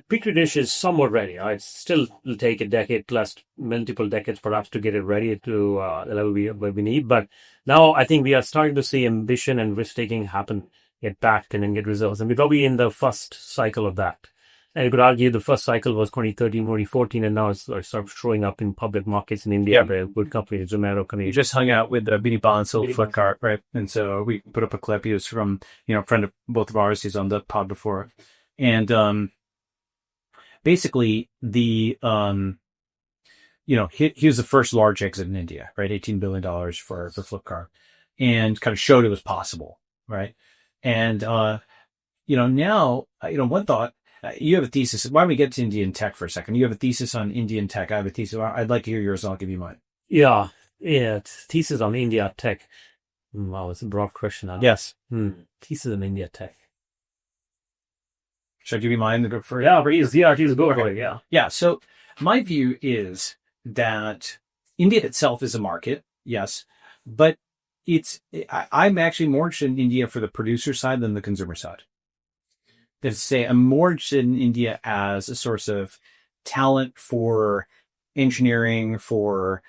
petri dish is somewhat ready. It still will take a decade plus, multiple decades perhaps, to get it ready to the level we need. But now I think we are starting to see ambition and risk-taking happen, get backed, and then get results. And we're probably in the first cycle of that. And you could argue the first cycle was 2013, 2014, and now it's sort of showing up in public markets in India. Yeah. Good companies, Zomato company. You just hung out with Bini Bansal, Flipkart, right? And so we put up a clip. He was from, a friend of both of ours. He's on the pod before. And basically, he was the first large exit in India, right? $18 billion for Flipkart, and kind of showed it was possible, right? And, now, one thought, you have a thesis. Why don't we get to Indian tech for a second? You have a thesis on Indian tech. I have a thesis. I'd like to hear yours, and I'll give you mine. Yeah. Thesis on India tech. Wow, it's a broad question. Yes. Thesis on India tech. Should I give you mine? Go for it? Yeah, please. Yeah, please go for it. Yeah. Yeah. So my view is that India itself is a market, yes, but I'm actually more interested in India for the producer side than the consumer side. To say I'm more interested in India as a source of talent for engineering, for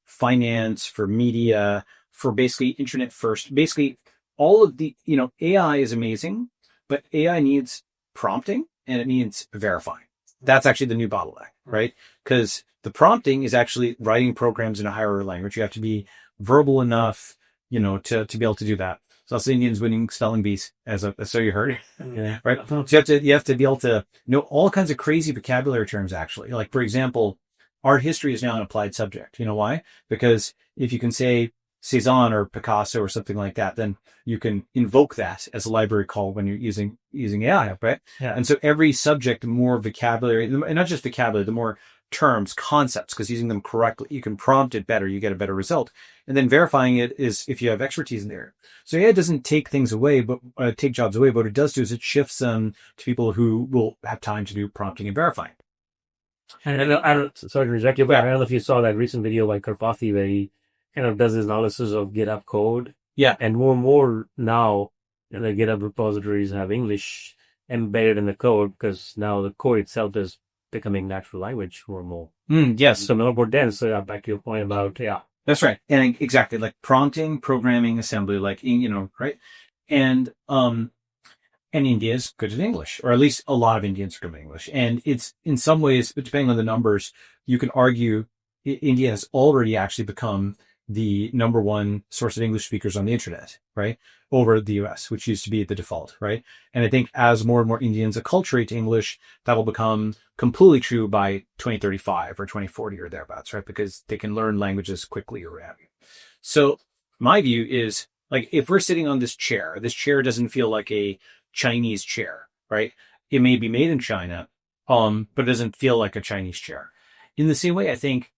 finance, for media, for basically internet first. Basically, all of the, AI is amazing, but AI needs prompting and it needs verifying. That's actually the new bottleneck, right? Because the prompting is actually writing programs in a higher order language. You have to be verbal enough, to be able to do that. So that's the Indians winning spelling bees, so you heard, yeah. Right? So you have to be able to know all kinds of crazy vocabulary terms. Actually, like for example, art history is now an applied subject. You know why? Because if you can say Cezanne or Picasso or something like that, then you can invoke that as a library call when you're using AI, right? Yeah. And so every subject, the more vocabulary, and not just vocabulary, the more terms, concepts, because using them correctly, you can prompt it better, you get a better result. And then verifying it is if you have expertise in there. So AI doesn't take things away, but take jobs away. But what it does do is it shifts them to people who will have time to do prompting and verifying. And I don't sorry to interject you, but I don't know if you saw that recent video by Karpathy where he kind of does his analysis of GitHub code. Yeah. And more now, the GitHub repositories have English embedded in the code because now the code itself is becoming natural language more and more. Yes. So more dense. So back to your point about, That's right. And exactly, like prompting, programming, assembly, right? And India is good at English, or at least a lot of Indians are good at English. And it's in some ways, depending on the numbers, you can argue India has already actually become the number one source of English speakers on the internet, right? Over the US, which used to be the default, right? And I think as more and more Indians acculturate to English, that will become completely true by 2035 or 2040 or thereabouts, right? Because they can learn languages quickly or what have you. So my view is, like, if we're sitting on this chair doesn't feel like a Chinese chair, right? It may be made in China, but it doesn't feel like a Chinese chair. In the same way, I think,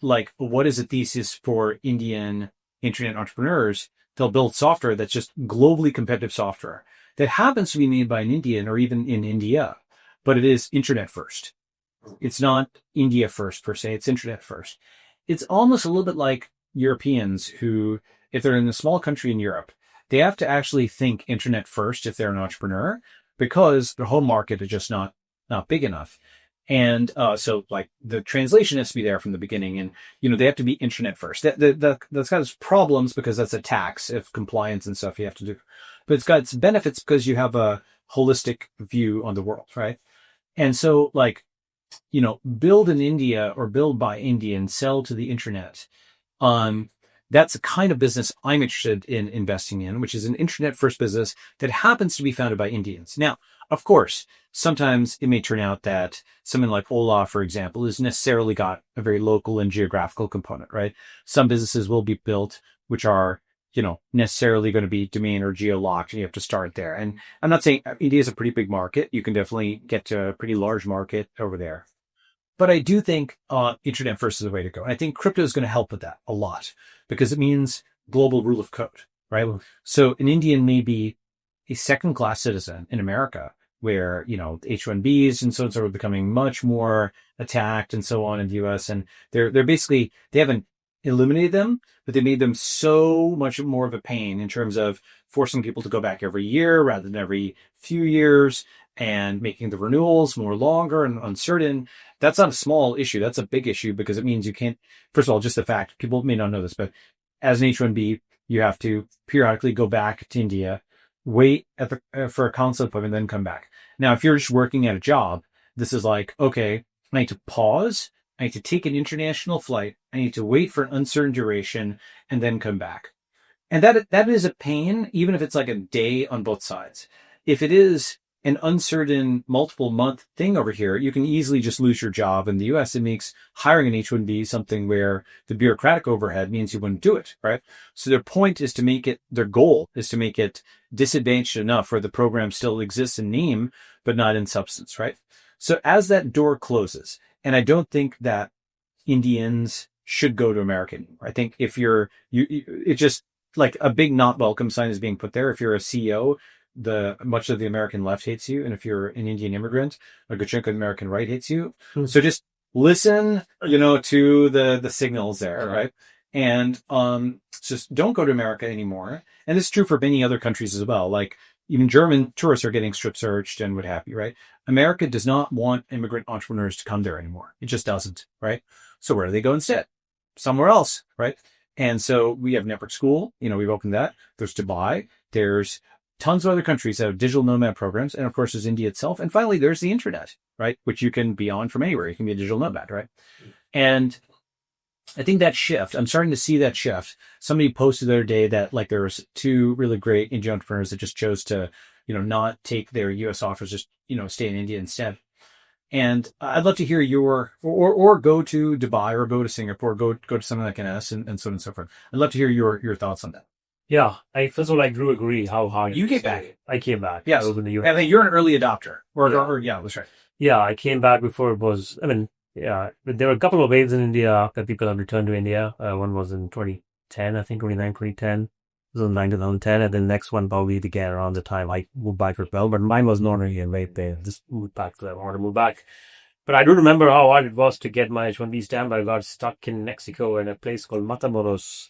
like, what is a thesis for Indian internet entrepreneurs? They'll build software that's just globally competitive software that happens to be made by an Indian or even in India, but it is internet first. It's not India first per se. It's internet first. It's almost a little bit like Europeans who, if they're in a small country in Europe, they have to actually think internet first if they're an entrepreneur, because their home market is just not big enough. And so, like, the translation has to be there from the beginning, and they have to be internet first. That's got its problems because that's a tax of compliance and stuff you have to do, but it's got its benefits because you have a holistic view on the world, right? And so, like, build in India or build by India and sell to the internet. That's the kind of business I'm interested in investing in, which is an internet first business that happens to be founded by Indians. Now, of course, sometimes it may turn out that something like Ola, for example, has necessarily got a very local and geographical component, right? Some businesses will be built which are, necessarily going to be domain or geo-locked, and you have to start there. And I'm not saying India is a pretty big market. You can definitely get to a pretty large market over there. But I do think internet first is the way to go. And I think crypto is going to help with that a lot because it means global rule of code, right? So an Indian may be a second-class citizen in America where, H-1Bs and so on are becoming much more attacked and so on in the US. And they're basically, they haven't eliminated them, but they made them so much more of a pain in terms of forcing people to go back every year rather than every few years and making the renewals more longer and uncertain. That's not a small issue. That's a big issue because it means you can't, first of all, just the fact, people may not know this, but as an H-1B, you have to periodically go back to India, wait for a consulate appointment, then come back. Now, if you're just working at a job, this is like, okay, I need to pause. I need to take an international flight. I need to wait for an uncertain duration and then come back. And that is a pain, even if it's like a day on both sides. If it is an uncertain multiple month thing over here, you can easily just lose your job. In the US, it makes hiring an H-1B something where the bureaucratic overhead means you wouldn't do it, right? So their point is to make it, their goal is to make it disadvantaged enough where the program still exists in name, but not in substance, right? So as that door closes, and I don't think that Indians should go to America anymore. I think if it's just like a big not welcome sign is being put there. If you're a CEO, much of the American left hates you. And if you're an Indian immigrant, a good chunk of the American right hates you. So just listen, to the signals there, right? And just don't go to America anymore. And this is true for many other countries as well. Like even German tourists are getting strip searched and what have you, right? America does not want immigrant entrepreneurs to come there anymore. It just doesn't, right? So where do they go instead? Somewhere else, right? And so we have Network School, we've opened that. There's Dubai. There's tons of other countries that have digital nomad programs. And of course, there's India itself. And finally, there's the internet, right? Which you can be on from anywhere. You can be a digital nomad, right? And I think that shift, I'm starting to see that shift. Somebody posted the other day that like there was two really great Indian entrepreneurs that just chose to, not take their US offers, just, stay in India instead. And I'd love to hear or go to Dubai or go to Singapore, go to something like NS and so on and so forth. I'd love to hear your thoughts on that. Yeah, first of all, I do agree how hard you came back. I came back. Yes. I was in the US. And you're an early adopter. Or yeah, that's right. Yeah, I came back before it was, Yeah, but there were a couple of waves in India that people have returned to India. One was in 2010, I think 2010. It was in 2010, and then the next one probably began around the time I moved back as well. But mine was not really a wave there. Just moved back because I wanted to move back. But I do remember how hard it was to get my H-1B stamp. I got stuck in Mexico in a place called Matamoros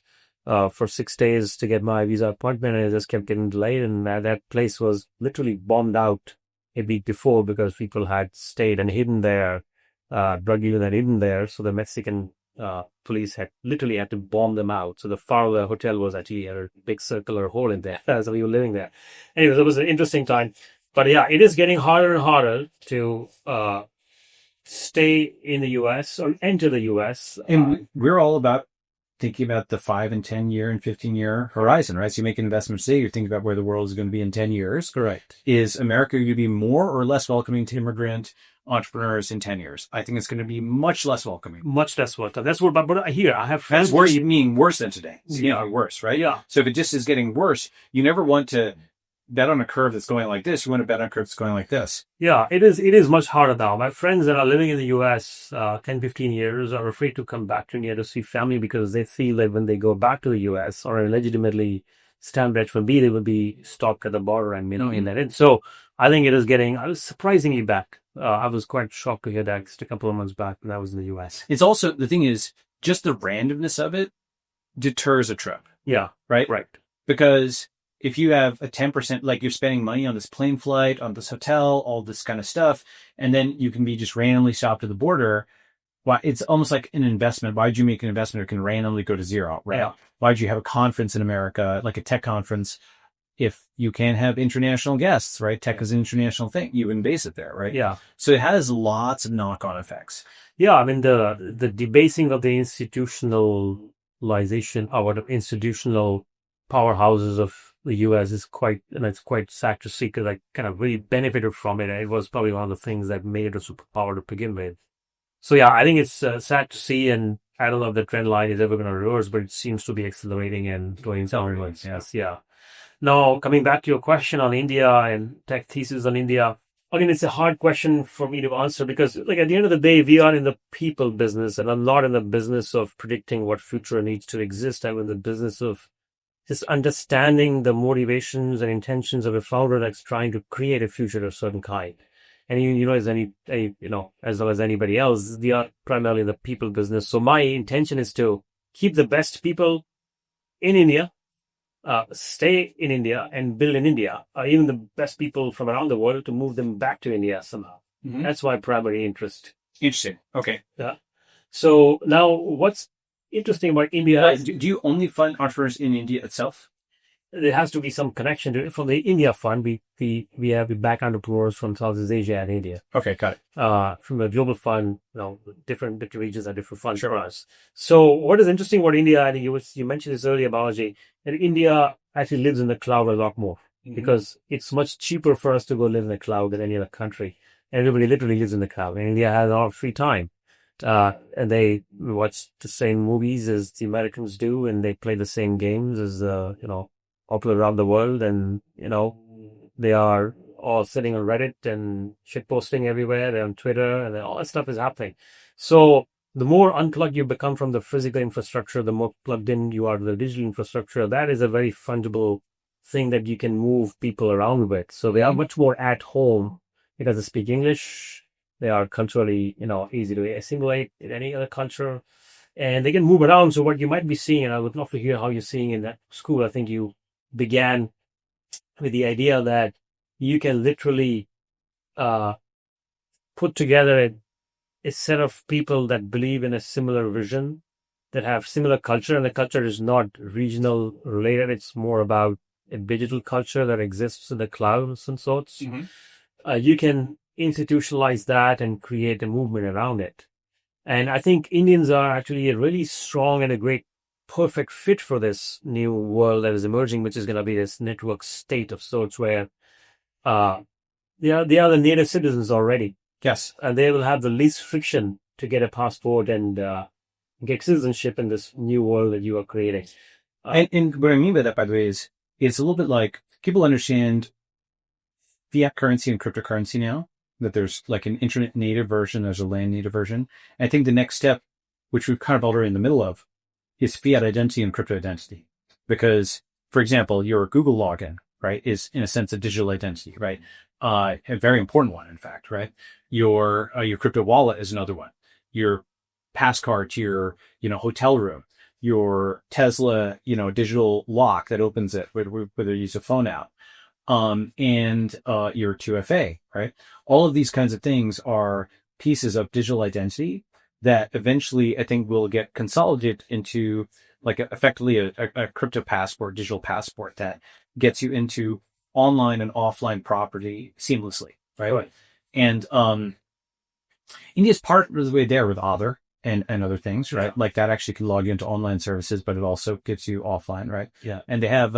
for 6 days to get my visa appointment, and it just kept getting delayed. And that place was literally bombed out a week before because people had stayed and hidden there, drug dealers had hidden there. So the Mexican police had literally had to bomb them out. So the far of the hotel was actually a big circular hole in there. So we were living there. Anyways, it was an interesting time. But yeah, it is getting harder and harder to stay in the US or enter the US. And we're all about thinking about the 5 and 10 year and 15-year horizon, right? So you make an investment today, you're thinking about where the world is going to be in 10 years. Correct. Is America going to be more or less welcoming to immigrant entrepreneurs in 10 years? I think it's going to be much less welcoming. Much less welcome. That's what, but here I have friends. That's worse. You mean worse than today. So, Yeah. Worse, right? Yeah. So if it just is getting worse, you never want to bet on a curve that's going like this. You want to bet on a curve that's going like this. Yeah, it is much harder now. My friends that are living in the US 10, 15 years are afraid to come back to India to see family because they feel that when they go back to the US or are legitimately stamped H-1B, they will be stopped at the border and, in that. And so I think it is getting, I was surprisingly back. I was quite shocked to hear that just a couple of months back when I was in the US. It's also, the thing is, just the randomness of it deters a trip. Yeah. Right? Right. Because if you have a 10%, like you're spending money on this plane flight, on this hotel, all this kind of stuff, and then you can be just randomly stopped at the border, why it's almost like an investment. Why'd you make an investment that can randomly go to zero, right? Yeah. Why'd you have a conference in America, like a tech conference, if you can't have international guests, right? Tech is an international thing. You wouldn't base it there, right? Yeah. So it has lots of knock-on effects. Yeah, I mean, the debasing of the institutionalization or the institutional powerhouses of the US is quite sad to see because I kind of really benefited from it. It was probably one of the things that made it a superpower to begin with. So yeah, I think it's sad to see, and I don't know if the trend line is ever going to reverse, but it seems to be accelerating and going downwards. Yes, yeah. Now, coming back to your question on India and tech thesis on India, again, it's a hard question for me to answer because, like, at the end of the day, we are in the people business, and I'm not in the business of predicting what future needs to exist. I'm in the business of just understanding the motivations and intentions of a founder that's trying to create a future of a certain kind. And as well as anybody else, they are primarily in the people business. So my intention is to keep the best people in India, stay in India and build in India, even the best people from around the world to move them back to India somehow. Mm-hmm. That's my primary interest. Interesting. Okay. Yeah. So now what's interesting about India. Do you only fund entrepreneurs in India itself? There has to be some connection to it. From the India fund, we have back entrepreneurs from Southeast Asia and India. Okay, got it. From the global fund, different regions have different funds for us. So what is interesting about India, and you mentioned this earlier, Balaji, that India actually lives in the cloud a lot more because it's much cheaper for us to go live in the cloud than any other country. Everybody literally lives in the cloud, and India has a lot of free time. And they watch the same movies as the Americans do, and they play the same games as, popular around the world. And, they are all sitting on Reddit and shit posting everywhere. They're on Twitter and all that stuff is happening. So the more unplugged you become from the physical infrastructure, the more plugged in you are to the digital infrastructure. That is a very fungible thing that you can move people around with. So they are much more at home because they speak English. They are culturally, easy to assimilate in any other culture, and they can move around. So what you might be seeing, and I would love to hear how you're seeing in that school. I think you began with the idea that you can literally put together a set of people that believe in a similar vision, that have similar culture, and the culture is not regional related. It's more about a digital culture that exists in the cloud of some sorts. Mm-hmm. You can institutionalize that and create a movement around it. And I think Indians are actually a really strong and a great perfect fit for this new world that is emerging, which is going to be this network state of sorts where they are the native citizens already. Yes. And they will have the least friction to get a passport and get citizenship in this new world that you are creating. And what I mean by that, by the way, is it's a little bit like people understand fiat currency and cryptocurrency now. that there's like an internet native version, there's a land native version. And I think the next step, which we're kind of already in the middle of, is fiat identity and crypto identity. Because, for example, your Google login, right, is in a sense a digital identity, right? A very important one, in fact, right? Your crypto wallet is another one. Your pass card to your, hotel room, your Tesla, digital lock that opens it, whether you use a phone app, and your 2FA, right? All of these kinds of things are pieces of digital identity that eventually I think will get consolidated into like effectively a crypto passport, digital passport that gets you into online and offline property seamlessly, right? And India's part of the way there with Aadhaar and other things, right? Like that actually can log you into online services, but it also gives you offline, right? Yeah. And they have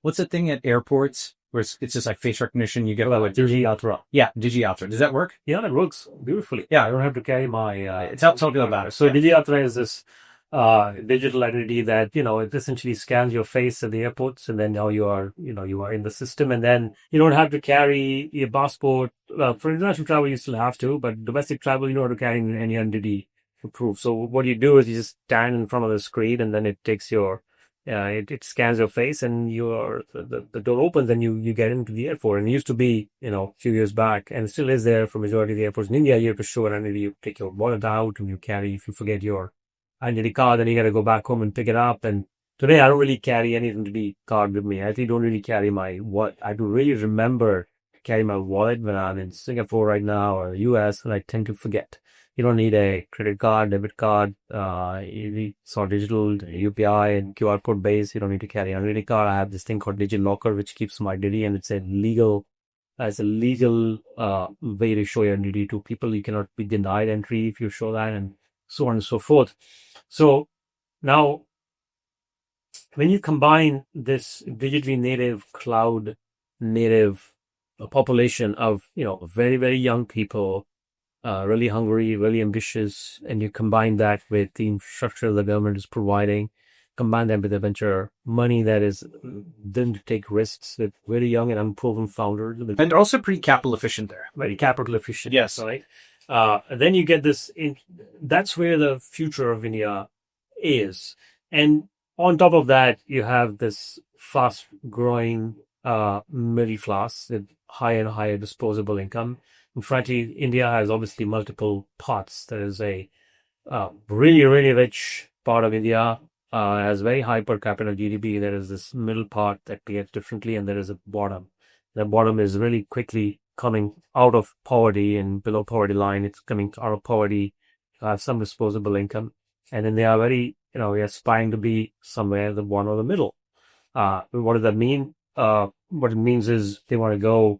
what's that thing at airports where it's just like face recognition? You get DigiYatra. Yeah, DigiYatra. Does that work? Yeah, that works beautifully. Yeah. I don't have to carry my. It's out talking about it. So DigiYatra is this digital identity that it essentially scans your face at the airports, and then now you are in the system, and then you don't have to carry your passport. For international travel, you still have to, but domestic travel, you don't have to carry any identity proof. So what you do is you just stand in front of the screen, and then it takes your it scans your face, and the door opens, and you get into the airport. And it used to be a few years back, and it still is there for majority of the airports in India. You have to show an identity. You take your wallet out, and you carry. If you forget your identity card, then you got to go back home and pick it up. And today I don't really carry any identity card with me. I actually don't really carry my wallet. I do really remember carry my wallet when I'm in Singapore right now or the US, and I tend to forget. You don't need a credit card, debit card. It's all digital, UPI and QR code based. You don't need to carry an identity card. I have this thing called DigiLocker, which keeps my identity, and it's a legal way to show your identity to people. You cannot be denied entry if you show that, and so on and so forth. So now, when you combine this digitally native, cloud native population of very, very young people, really hungry, really ambitious, and you combine that with the infrastructure the government is providing, combine that with the venture money that is then to take risks with very young and unproven founders. And they're also pretty capital efficient there. Very capital efficient. Yes. Right. Then you get this. That's where the future of India is. And on top of that, you have this fast growing middle class with higher and higher disposable income. And frankly, India has obviously multiple parts. There is a really, really rich part of India, has very high per capita GDP. There is this middle part that behaves differently, and there is a bottom. The bottom is really quickly coming out of poverty and below poverty line. It's coming out of poverty to have some disposable income. And then they are very, we are aspiring to be somewhere the one or the middle. What does that mean? What it means is they want to go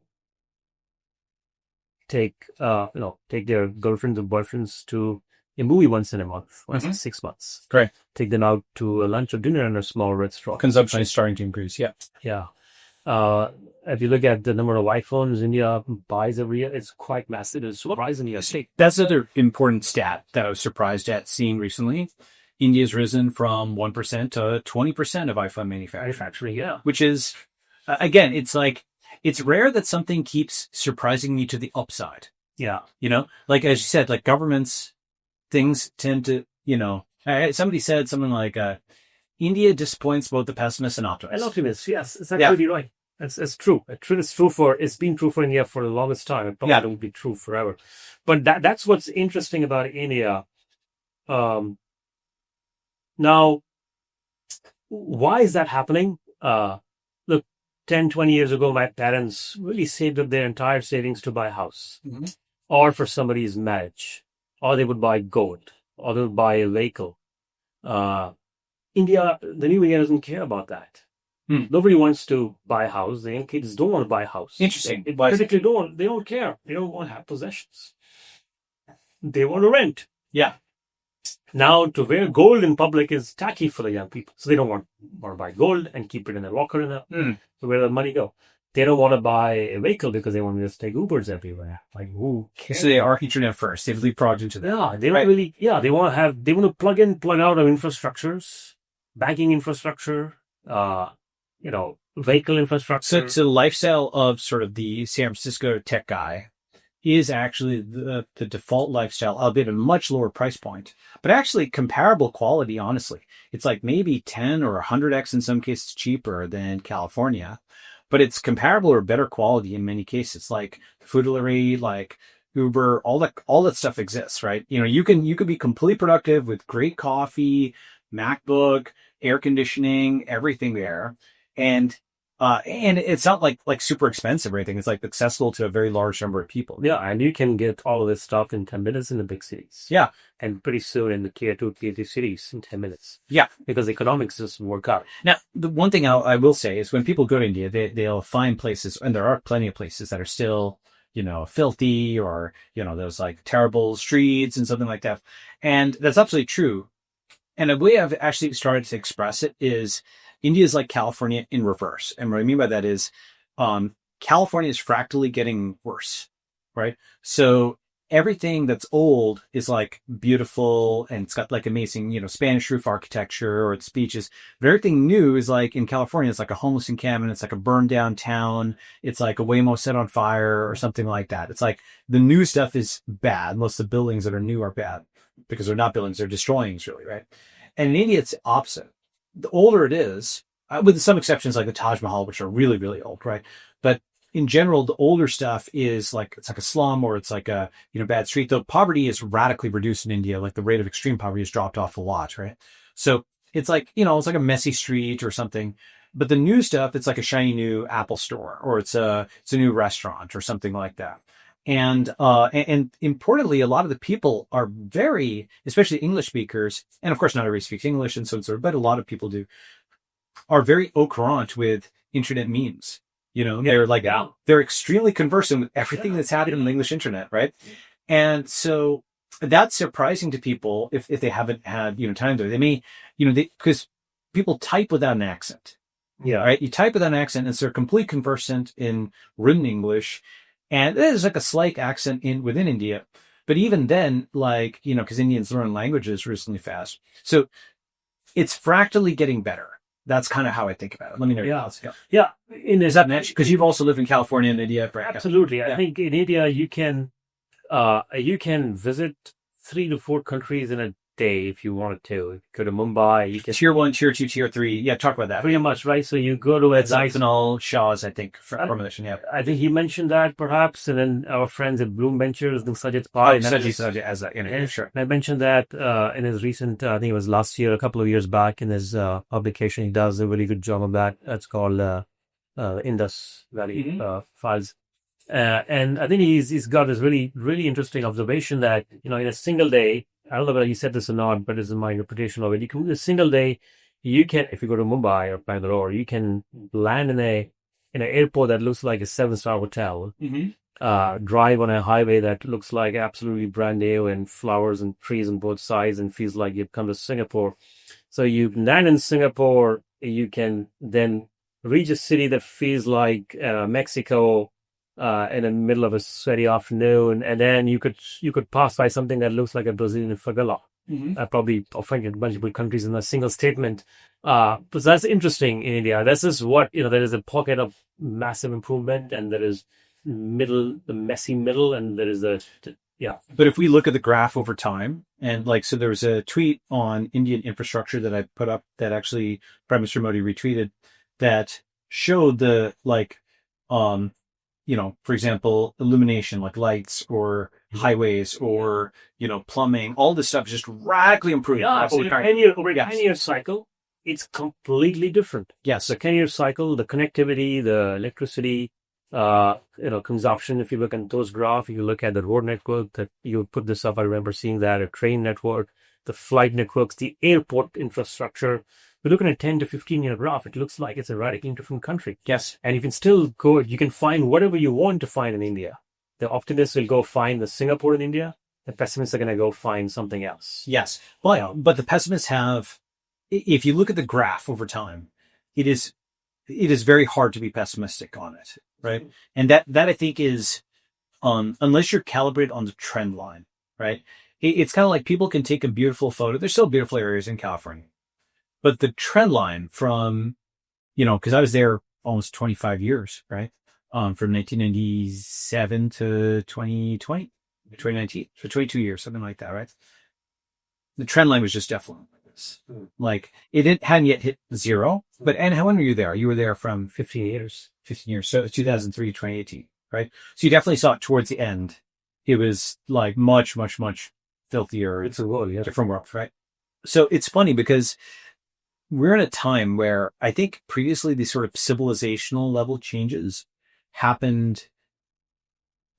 take their girlfriends or boyfriends to a movie once in a month, once in 6 months. Great. Take them out to a lunch or dinner in a small restaurant. Consumption is starting to increase. Yeah. Yeah. If you look at the number of iPhones India buys every year, it's quite massive. It's surprisingly a state. That's another important stat that I was surprised at seeing recently. India's risen from 1% to 20% of iPhone manufacturing. Yeah. Which is, again, it's like, it's rare that something keeps surprising me to the upside. Yeah. Like as you said, like governments, things tend to, somebody said something like, India disappoints both the pessimists and optimists. And optimists, yes. It's absolutely right. It's true. It's been true for India for the longest time. It probably won't be true forever. But that's what's interesting about India. Now, why is that happening? Look, 10, 20 years ago, my parents really saved up their entire savings to buy a house or for somebody's marriage, or they would buy gold, or they would buy a vehicle. The new India doesn't care about that. Nobody wants to buy a house. The young kids don't want to buy a house. Interesting. They don't care. They don't want to have possessions. They want to rent. Yeah. Now, to wear gold in public is tacky for the young people. So they don't want to buy gold and keep it in their locker. So where does the money go? They don't want to buy a vehicle because they want to just take Ubers everywhere. Like, who cares? So they are internet first. They've leapfrogged into that. Yeah, they don't really, they want to plug in, plug out of infrastructures, banking infrastructure, vehicle infrastructure. So the lifestyle of sort of the San Francisco tech guy is actually the default lifestyle, albeit at a much lower price point, but actually comparable quality, honestly. It's like maybe 10 or 100x in some cases cheaper than California, but it's comparable or better quality in many cases. Like food delivery, like Uber, all that stuff exists, right? You can be completely productive with great coffee, MacBook, air conditioning, everything there. And it's not like super expensive or anything. It's like accessible to a very large number of people. Yeah, and you can get all of this stuff in 10 minutes in the big cities. Yeah. And pretty soon in the tier 2, tier 3 cities in 10 minutes. Yeah. Because economics doesn't work out. Now, the one thing I will say is when people go to India, they'll find places, and there are plenty of places that are still, filthy or, there's like terrible streets and something like that. And that's absolutely true. And the way I've actually started to express it is India is like California in reverse. And what I mean by that is California is fractally getting worse, right? So everything that's old is like beautiful and it's got like amazing, Spanish roof architecture or its beaches. But everything new is like in California, it's like a homeless encampment. It's like a burned down town. It's like a Waymo set on fire or something like that. It's like the new stuff is bad. Most of the buildings that are new are bad because they're not buildings. They're destroyings really, right? And in India, it's opposite. The older it is, with some exceptions like the Taj Mahal, which are really, really old, right? But in general, the older stuff is like, it's like a slum or it's like a, bad street. Though poverty is radically reduced in India. Like the rate of extreme poverty has dropped off a lot, right? So it's like, it's like a messy street or something. But the new stuff, it's like a shiny new Apple store or it's a new restaurant or something like that. And importantly, a lot of the people are very, especially English speakers, and of course not everybody speaks English and so on, but a lot of people do, are very au courant with internet memes. They're like, they're extremely conversant with everything that's happening on the English internet, right? And so that's surprising to people if they haven't had, time to, they may, because people type without an accent. Yeah. Right. You type without an accent and so they're completely conversant in written English. And there's like a slight accent within India. But even then, like, because Indians learn languages reasonably fast. So it's fractally getting better. That's kind of how I think about it. Let me know your thoughts. Yeah. Is that match? Because you've also lived in California and India. Right? Absolutely. Yeah. I think in India, you can visit 3 to 4 countries in a day if you wanted to. If you go to Mumbai, you can tier 1, tier 2, tier 3. Yeah, talk about that. Pretty much, right? So you go to a Ethanol, Shaw's, I think, formulation. Yeah, I think he mentioned that perhaps, and then our friends at Bloom Ventures, Sajid as that. Sure. I mentioned that in his recent, I think it was last year, a couple of years back, in his publication. He does a really good job of that. It's called Indus Valley Files. And I think he's got this really, really interesting observation that, in a single day, I don't know whether he said this or not, but it's my interpretation of it. In a single day, you can, if you go to Mumbai or Bangalore, you can land in an airport that looks like a 7-star hotel, drive on a highway that looks like absolutely brand new and flowers and trees on both sides and feels like you've come to Singapore. So you land in Singapore, you can then reach a city that feels like Mexico, in the middle of a sweaty afternoon, and then you could pass by something that looks like a Brazilian favela. Probably offended multiple countries in a single statement. But that's interesting in India. This is what, there is a pocket of massive improvement, and there is the messy middle, and there is But if we look at the graph over time, and so there was a tweet on Indian infrastructure that I put up that actually Prime Minister Modi retweeted that showed the for example, illumination, like lights or highways or, plumbing, all this stuff is just radically improving. Yeah, over a 10-year cycle, it's completely different. Yes. The 10-year cycle, the connectivity, the electricity, consumption, if you look at those graphs, if you look at the road network that you put this up, I remember seeing that, a train network, the flight networks, the airport infrastructure. We're looking at a 10 to 15-year graph. It looks like it's a radically different country. Yes. And you can still go, you can find whatever you want to find in India. The optimists will go find the Singapore in India. The pessimists are going to go find something else. Yes. Well, but the pessimists have, if you look at the graph over time, it is very hard to be pessimistic on it, right? And that I think is, unless you're calibrated on the trend line, right? It's kind of like people can take a beautiful photo. There's still beautiful areas in California. But the trend line from, because I was there almost 25 years, right? from 1997 to 2020, 2019, so 22 years, something like that, right? The trend line was just definitely like this. Like hadn't yet hit zero, but, and how long were you there? You were there from 15 years. 15 years. So 2003, 2018, right? So you definitely saw it towards the end. It was like much, much, much filthier. It's a world, yeah. Different world, right? So it's funny because we're in a time where I think previously these sort of civilizational level changes happened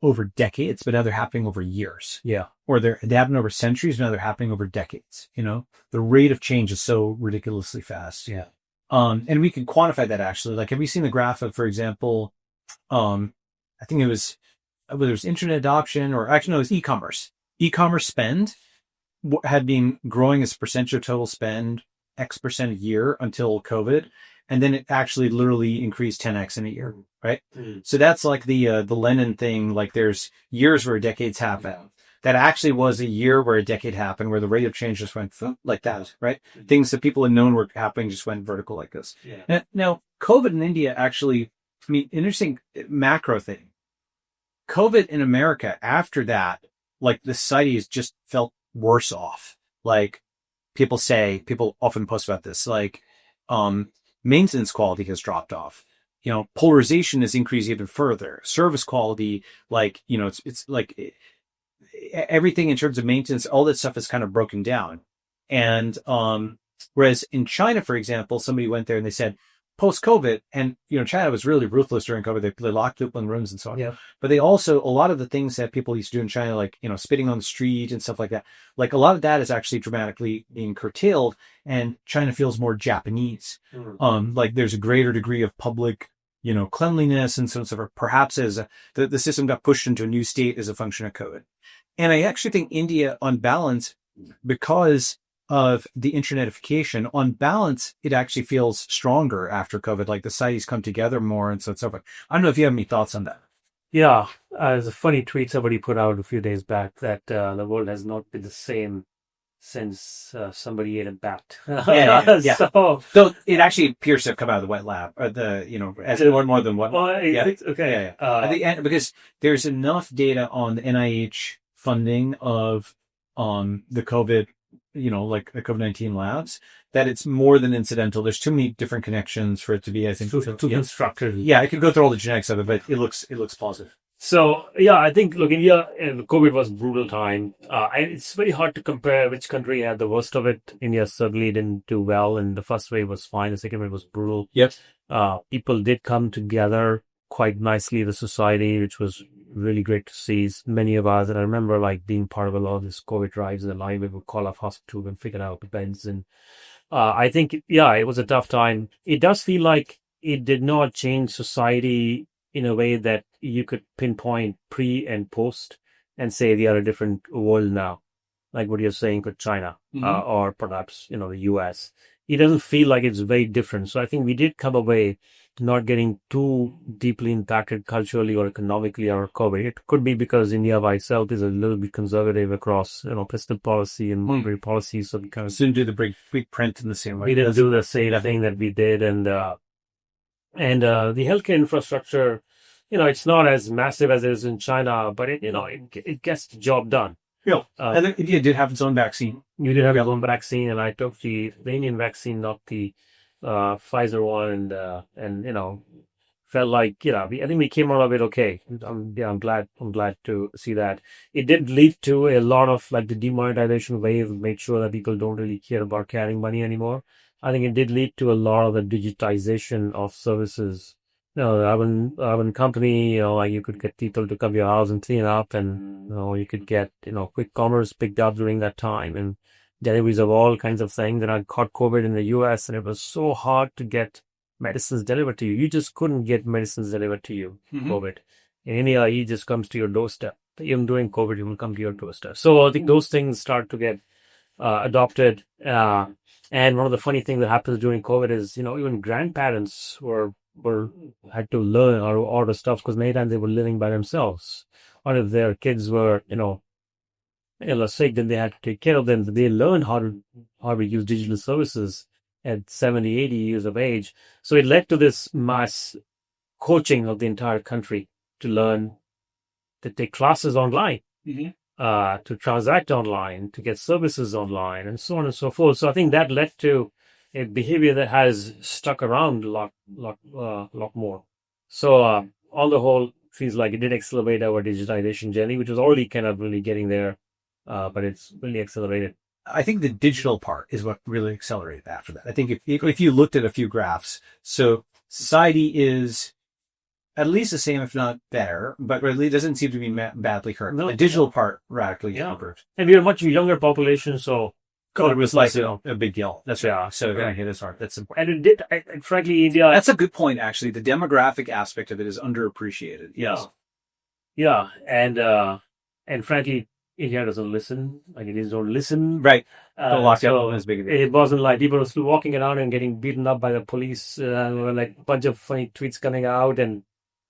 over decades, but now they're happening over years. Yeah. Or they happen over centuries, now they're happening over decades. You know, the rate of change is so ridiculously fast. Yeah. And we can quantify that actually. Like, have you seen the graph of, for example, I think it was, whether it was internet adoption or actually no, it was e-commerce. E-commerce spend had been growing as a percentage of total spend X percent a year until COVID. And then it actually literally increased 10X in a year, right? Mm. So that's like the Lenin thing. Like, there's years where decades happen. That actually was a year where a decade happened, where the rate of change just went like that, right? Mm-hmm. Things that people had known were happening just went vertical like this. Yeah. Now, COVID in India actually, I mean, interesting macro thing. COVID in America, after that, like, the society has just felt worse off. Like, people often post about this, like, maintenance quality has dropped off. You know, polarization has increased even further. Service quality, like, you know, it's like everything in terms of maintenance, all that stuff is kind of broken down. And whereas in China, for example, somebody went there and they said, post-COVID, and, you know, China was really ruthless during COVID. They locked people in rooms and so on. Yeah. But they also, a lot of the things that people used to do in China, like, you know, spitting on the street and stuff like that, like, a lot of that is actually dramatically being curtailed, and China feels more Japanese. Mm-hmm. Like, there's a greater degree of public, you know, cleanliness and so on, so forth. Perhaps as the system got pushed into a new state as a function of COVID. And I actually think India, on balance, because of the internetification, on balance, it actually feels stronger after COVID. Like, the societies come together more and so on and so forth. I don't know if you have any thoughts on that. Yeah. There's a funny tweet somebody put out a few days back that the world has not been the same since somebody ate a bat. Yeah. So it actually appears to have come out of the wet lab, or the, you know, as more than one. Well, yeah. Okay. Yeah. I think, because there's enough data on the NIH funding of the COVID, you know, like the COVID-19 labs, that it's more than incidental. There's too many different connections for it to be, I think, too constructed. Yeah, I could go through all the genetics of it, but it looks positive. So, yeah, I think, look, India, COVID was a brutal time. And it's very hard to compare which country had the worst of it. India certainly didn't do well, and the first wave was fine. The second wave was brutal. Yep. People did come together quite nicely, the society, which was really great to see. Many of us, and I remember, like, being part of a lot of this COVID drives in the line, we would call off hospital and figure out the beds. And I think, it was a tough time. It does feel like it did not change society in a way that you could pinpoint pre and post and say they are a different world now, like what you're saying with China, or perhaps, you know, the US. It doesn't feel like it's very different. So I think we did come away not getting too deeply impacted culturally or economically out of COVID. It could be because India by itself is a little bit conservative across, you know, fiscal policy and monetary policy. So we kind of didn't do the big print in the same way. We didn't do the same thing that we did. And the healthcare infrastructure, you know, it's not as massive as it is in China, but it gets the job done. Yeah. And India did have its own vaccine. You did have your own vaccine, and I took the Indian vaccine, not the Pfizer one, and you know, felt like, you know, I think we came out of it okay. I'm glad to see that. It did lead to a lot of, like, the demonetization wave, made sure that people don't really care about carrying money anymore. I think it did lead to a lot of the digitization of services. You know, urban company, you know, like, you could get people to come to your house and clean up, and, you know, you could get, you know, quick commerce picked up during that time, and deliveries of all kinds of things. And I caught COVID in the US, and it was so hard to get medicines delivered to you. You just couldn't get medicines delivered to you, COVID. In India, it just comes to your doorstep. Even during COVID, it will come to your doorstep. So I think those things start to get adopted. And one of the funny things that happens during COVID is, you know, even grandparents had to learn or order stuff, because many times they were living by themselves. Or if their kids were, you know, sick, then they had to take care of them. They learned how to use digital services at 70, 80 years of age. So it led to this mass coaching of the entire country to learn to take classes online, to transact online, to get services online, and so on and so forth. So I think that led to a behavior that has stuck around a lot more. So on the whole, feels like it did accelerate our digitization journey, which was already kind of really getting there, but it's really accelerated. I think the digital part is what really accelerated after that. I think if you looked at a few graphs, so society is at least the same, if not better, but really doesn't seem to be badly hurt. No, the digital part radically improved. And we're a much younger population, so COVID was like a big deal. That's right. So it hit us hard. That's important. And it did. And frankly, India. That's a good point. Actually, the demographic aspect of it is underappreciated. Yes. Yeah, and frankly, India doesn't listen. Like Indians don't listen. Right. The lockdown wasn't as big a deal. It wasn't like people were still walking around and getting beaten up by the police. Like a bunch of funny tweets coming out,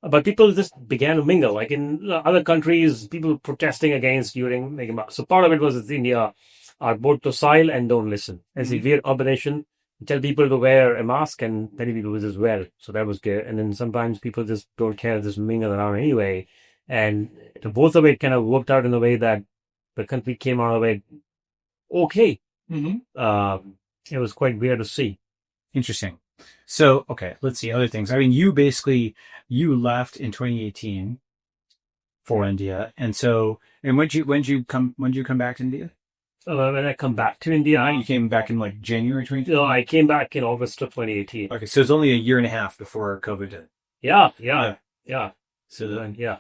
but people just began to mingle. Like in other countries, people protesting against during making. So part of it was that India are both docile and don't listen. It's a weird combination. Tell people to wear a mask, and many people will just wear it. So that was good. And then sometimes people just don't care, just mingle around anyway. And both of it kind of worked out in a way that the country came out of it okay. It was quite weird to see. Interesting. So, okay, let's see other things. I mean, you left in 2018 for India. And when did you come back to India? When I come back to India, you came back in like January 2018? No, I came back in August of 2018. Okay, so it's only a year and a half before COVID did. Yeah. So then, yeah.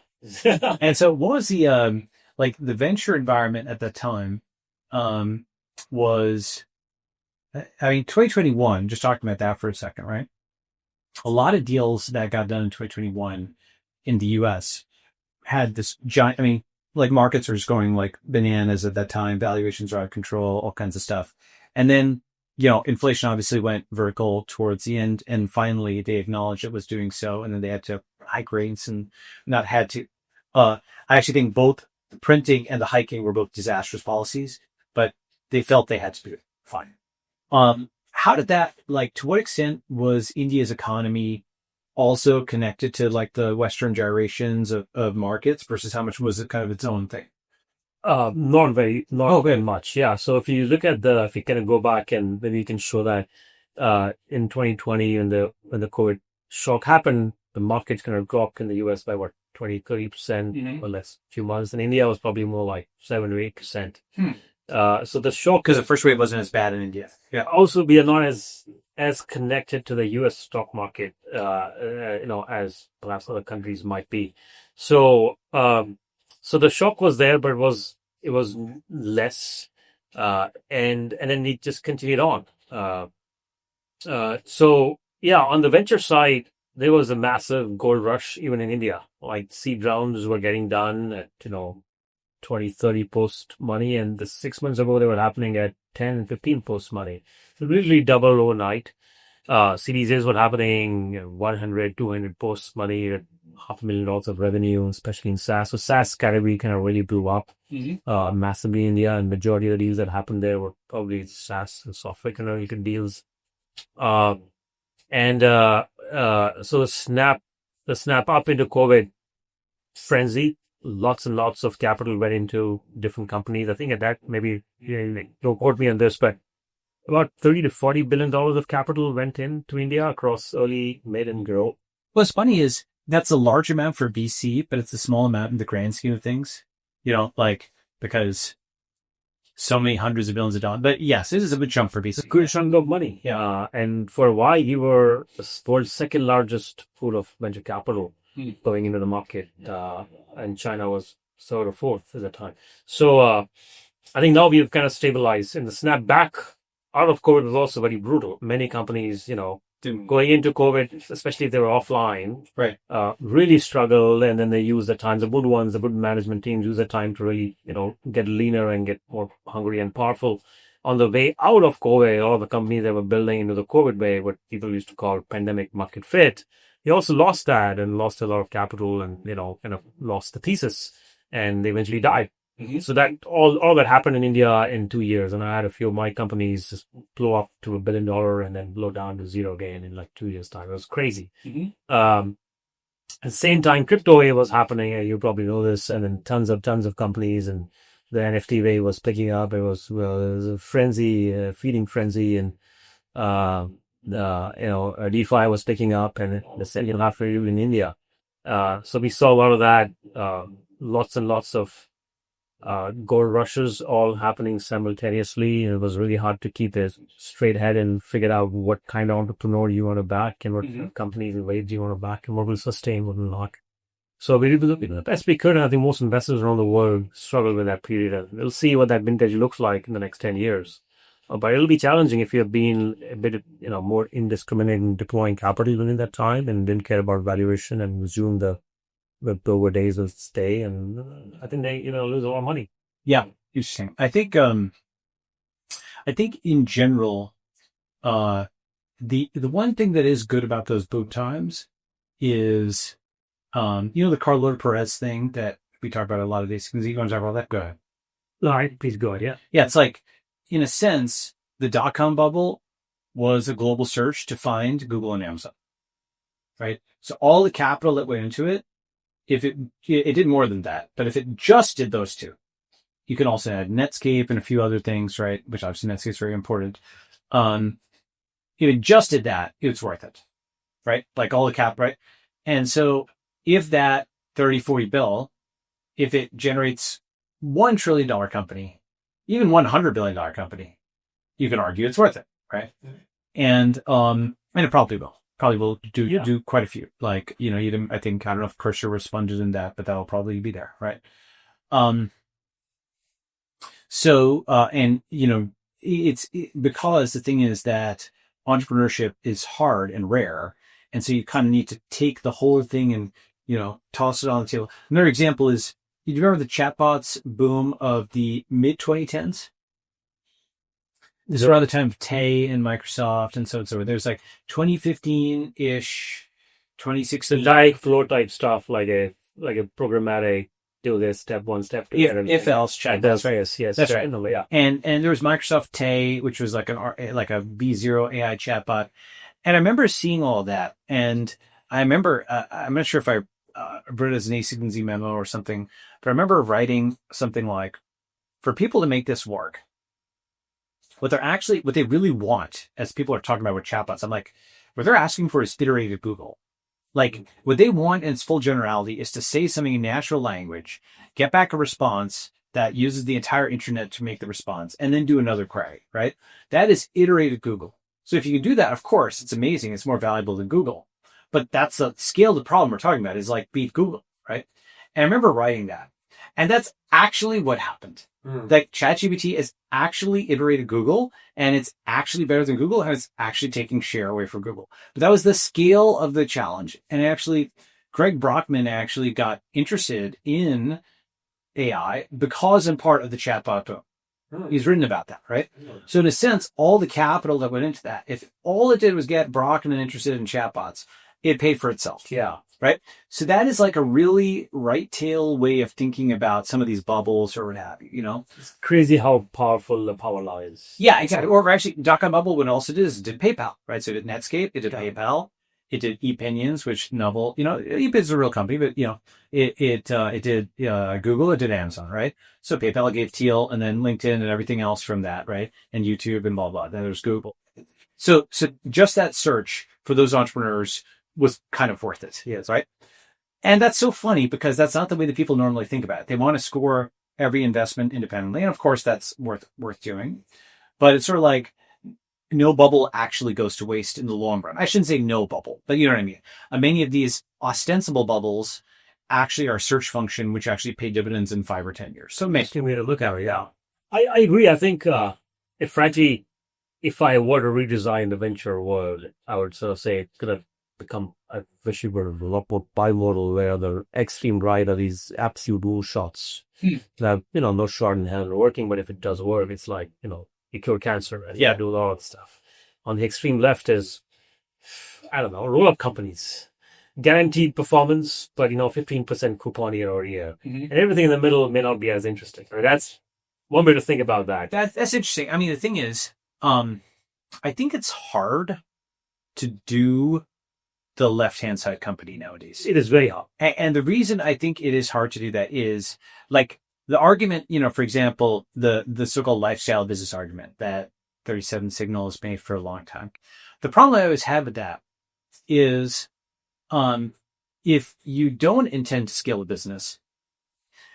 And so what was the the venture environment at that time was, I mean, 2021, just talking about that for a second, right? A lot of deals that got done in 2021 in the US had this giant, I mean, like markets were just going like bananas at that time. Valuations are out of control, all kinds of stuff. And then, inflation obviously went vertical towards the end. And finally they acknowledged it was doing so. And then they had to hike rates and not had to. I actually think both the printing and the hiking were both disastrous policies, but they felt they had to do it. Fine. How did that, to what extent was India's economy also connected to the Western gyrations of markets versus how much was it kind of its own thing? Not very much. Yeah. So if you look at if you kind of go back and maybe you can show that, in 2020 when the COVID shock happened, the markets kind of dropped in the US by 20-30% or less, few months. And India was probably more like 7 or 8%. So the shock, because the first wave wasn't as bad in India. Yeah. Also, we are not as connected to the U.S. stock market, as perhaps other countries might be. So, so the shock was there, but it was less, and then it just continued on. So yeah, on the venture side, there was a massive gold rush even in India. Like seed rounds were getting done at 20, 30 post money, and the 6 months ago they were happening at 10 and 15 post money. So literally double overnight. Series A's were happening 100, 200 post money at $500,000 of revenue, especially in SaaS. So SaaS category kind of really blew up massively in India, and majority of the deals that happened there were probably SaaS and software kind of related deals. So the snap up into COVID frenzy. Lots and lots of capital went into different companies. I think at that, maybe, don't quote me on this, but about $30 to $40 billion of capital went into India across early, mid, and growth. What's funny is that's a large amount for VC, but it's a small amount in the grand scheme of things, because so many hundreds of billions of dollars. But yes, it is a big jump for VC. It's a good chunk of money. Yeah. And for a while, we were the world's second largest pool of venture capital going into the market. And China was third or fourth at the time. So I think now we've kind of stabilized, and the snap back out of COVID was also very brutal. Many companies, going into COVID, especially if they were offline, right, really struggled, and then they use the time. The good management teams use the time to really, get leaner and get more hungry and powerful. On the way out of COVID, all the companies that were building into the COVID way, what people used to call pandemic market fit, they also lost that and lost a lot of capital and, kind of lost the thesis, and they eventually died. So that all that happened in India in 2 years. And I had a few of my companies just blow up to $1 billion and then blow down to zero again in 2 years' time. It was crazy. At the same time, crypto wave was happening, and you probably know this, and then tons of companies, and the NFT wave was picking up. It was a frenzy, feeding frenzy, and DeFi was picking up, and the second half in India. So we saw a lot of that, lots and lots of gold rushes all happening simultaneously. It was really hard to keep a straight head and figure out what kind of entrepreneur you want to back and what companies and ways you want to back and what will sustain, what will not. So we did the best we could, and I think most investors around the world struggle with that period. And we'll see what that vintage looks like in the next 10 years. But it'll be challenging if you've been a bit, more indiscriminate in deploying capital during that time and didn't care about valuation and resume the over days of stay. And I think they, lose a lot of money. Yeah, interesting. I think in general, the one thing that is good about those boom times is, the Carlota Perez thing that we talk about a lot of these things. You want to talk about that? Go ahead. All right, please go ahead. Yeah. Yeah, it's like, in a sense, the dot-com bubble was a global search to find Google and Amazon, right? So all the capital that went into it, if it did more than that, but if it just did those two, you can also add Netscape and a few other things, right? Which obviously Netscape is very important. If it just did that, it's worth it, right? Like all the cap, right? And so if that 30, 40 bill, if it generates $1 trillion company, even $100 billion company, you can argue it's worth it, right? And it probably will. Probably will do quite a few. Like, even, I don't know if Cursor was funded in that, but that'll probably be there, right? It's because the thing is that entrepreneurship is hard and rare. And so you kind of need to take the whole thing and, toss it on the table. Another example is, do you remember the chatbots boom of the mid 2010s? This is around the time of Tay and Microsoft and so on. So there's like 2015-ish, 2016. The like flow type stuff, like a programmatic, do this step one, step two. If else chatbots. Yes, that's right. Yeah. And there was Microsoft Tay, which was like a B0 AI chatbot. And I remember seeing all that. And I remember, I'm not sure if I wrote it as an async memo or something, but I remember writing something like, for people to make this work, what they really want, as people are talking about with chatbots, I'm like, what they're asking for is iterated Google. Like, what they want in its full generality is to say something in natural language, get back a response that uses the entire internet to make the response, and then do another query, right? That is iterated Google. So if you can do that, of course, it's amazing. It's more valuable than Google. But that's the scale of the problem we're talking about, is like beat Google, right? And I remember writing that. And that's actually what happened. Like, ChatGPT is actually iterated Google, and it's actually better than Google, and it's actually taking share away from Google. But that was the scale of the challenge. And actually, Greg Brockman actually got interested in AI because in part of the chatbot boom. He's written about that, right? So in a sense, all the capital that went into that, if all it did was get Brockman interested in chatbots, it paid for itself. Yeah. Right? So that is like a really right tail way of thinking about some of these bubbles or what have you, It's crazy how powerful the power law is. Yeah, exactly. Or actually, dot-com bubble, what it also did is it did PayPal, right? So it did Netscape, it did PayPal, it did ePinions, which Novel, ePinions is a real company, but, it did Google, it did Amazon, right? So PayPal gave Teal, and then LinkedIn and everything else from that, right? And YouTube and blah, blah. Then there's Google. So just that search for those entrepreneurs was kind of worth it. Yes. Right. And that's so funny because that's not the way that people normally think about it. They want to score every investment independently. And of course that's worth doing, but it's sort of like no bubble actually goes to waste in the long run. I shouldn't say no bubble, but you know what I mean? Many of these ostensible bubbles actually are search function, which actually pay dividends in 5 or 10 years. So maybe we to look at it. Yeah. I agree. I think, if I were to redesign the venture world, I would sort of say it's going to become, I wish it were a lot more bimodal, where the extreme right are these absolute rule shots that, no shot in hell are working, but if it does work, it's like, you cure cancer and you do a lot of stuff. On the extreme left is, I don't know, roll-up companies. Guaranteed performance, but 15% coupon year over year. And everything in the middle may not be as interesting. Right? That's one way to think about that. That's interesting. I mean, the thing is, I think it's hard to do the left-hand side company nowadays. It is very hard. And the reason I think it is hard to do that is like the argument, for example, the so-called lifestyle business argument that 37 Signal has made for a long time. The problem I always have with that is, if you don't intend to scale a business,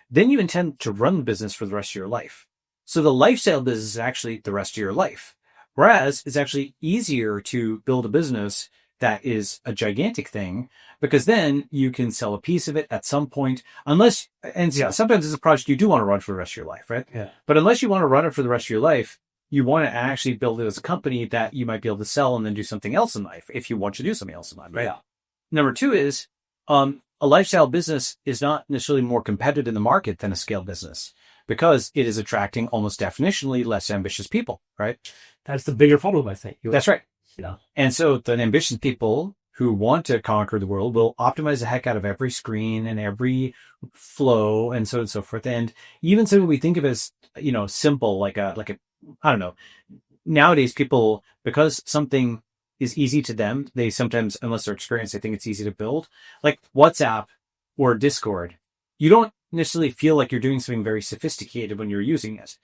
then you intend to run the business for the rest of your life. So the lifestyle business is actually the rest of your life. Whereas it's actually easier to build a business that is a gigantic thing, because then you can sell a piece of it at some point, sometimes it's a project you do want to run for the rest of your life, right? Yeah. But unless you want to run it for the rest of your life, you want to actually build it as a company that you might be able to sell and then do something else in life if you want to do something else in life, right? Yeah. Number two is, a lifestyle business is not necessarily more competitive in the market than a scale business, because it is attracting almost definitionally less ambitious people, right? That's the bigger problem, I think. That's right. Yeah. And so the ambitious people who want to conquer the world will optimize the heck out of every screen and every flow and so on and so forth. And even something we think of as, simple, like a, I don't know. Nowadays, people, because something is easy to them, they sometimes, unless they're experienced, they think it's easy to build. Like WhatsApp or Discord, you don't necessarily feel like you're doing something very sophisticated when you're using it.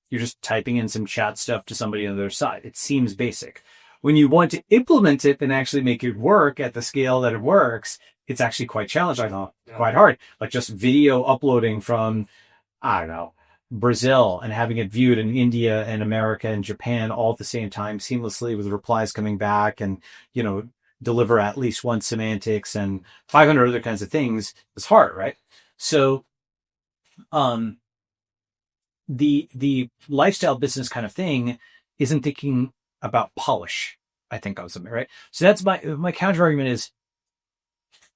You're just typing in some chat stuff to somebody on the other side. It seems basic. When you want to implement it and actually make it work at the scale that it works, it's actually quite challenging, quite hard. Like just video uploading from, I don't know, Brazil and having it viewed in India and America and Japan all at the same time seamlessly with replies coming back and, deliver at least one semantics and 500 other kinds of things is hard, right? So, the lifestyle business kind of thing isn't thinking about polish, I think, of something, right? So that's my counter argument is,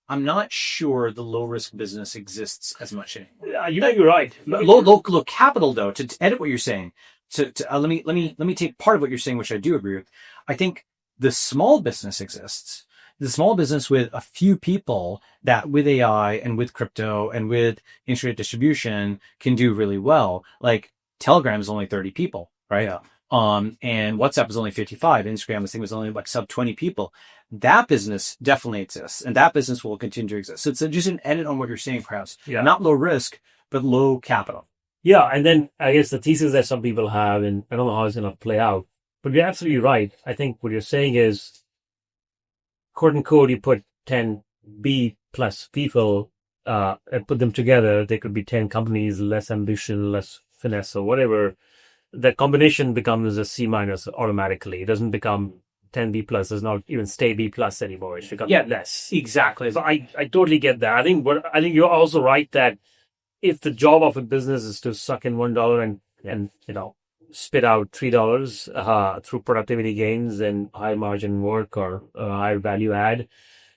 I'm not sure the low risk business exists as much anymore. You're right. Low capital, though, to edit what you're saying. Let me take part of what you're saying, which I do agree with. I think the small business exists. The small business with a few people that with AI and with crypto and with internet distribution can do really well. Like Telegram is only 30 people, right? Yeah. And WhatsApp is only 55. Instagram, I think, was only like sub 20 people. That business definitely exists, and that business will continue to exist. So it's just an edit on what you're saying, perhaps. Yeah. Not low risk, but low capital. Yeah. And then I guess the thesis that some people have, and I don't know how it's going to play out, but you're absolutely right. I think what you're saying is, quote unquote, you put 10 B plus people, and put them together, they could be 10 companies, less ambition, less finesse or whatever. The combination becomes a C minus automatically. It doesn't become 10 B plus. Does not even stay B plus anymore. It becomes less. Exactly. So I totally get that. I think you're also right that if the job of a business is to suck in $1 and spit out $3 through productivity gains and high margin work or high value add,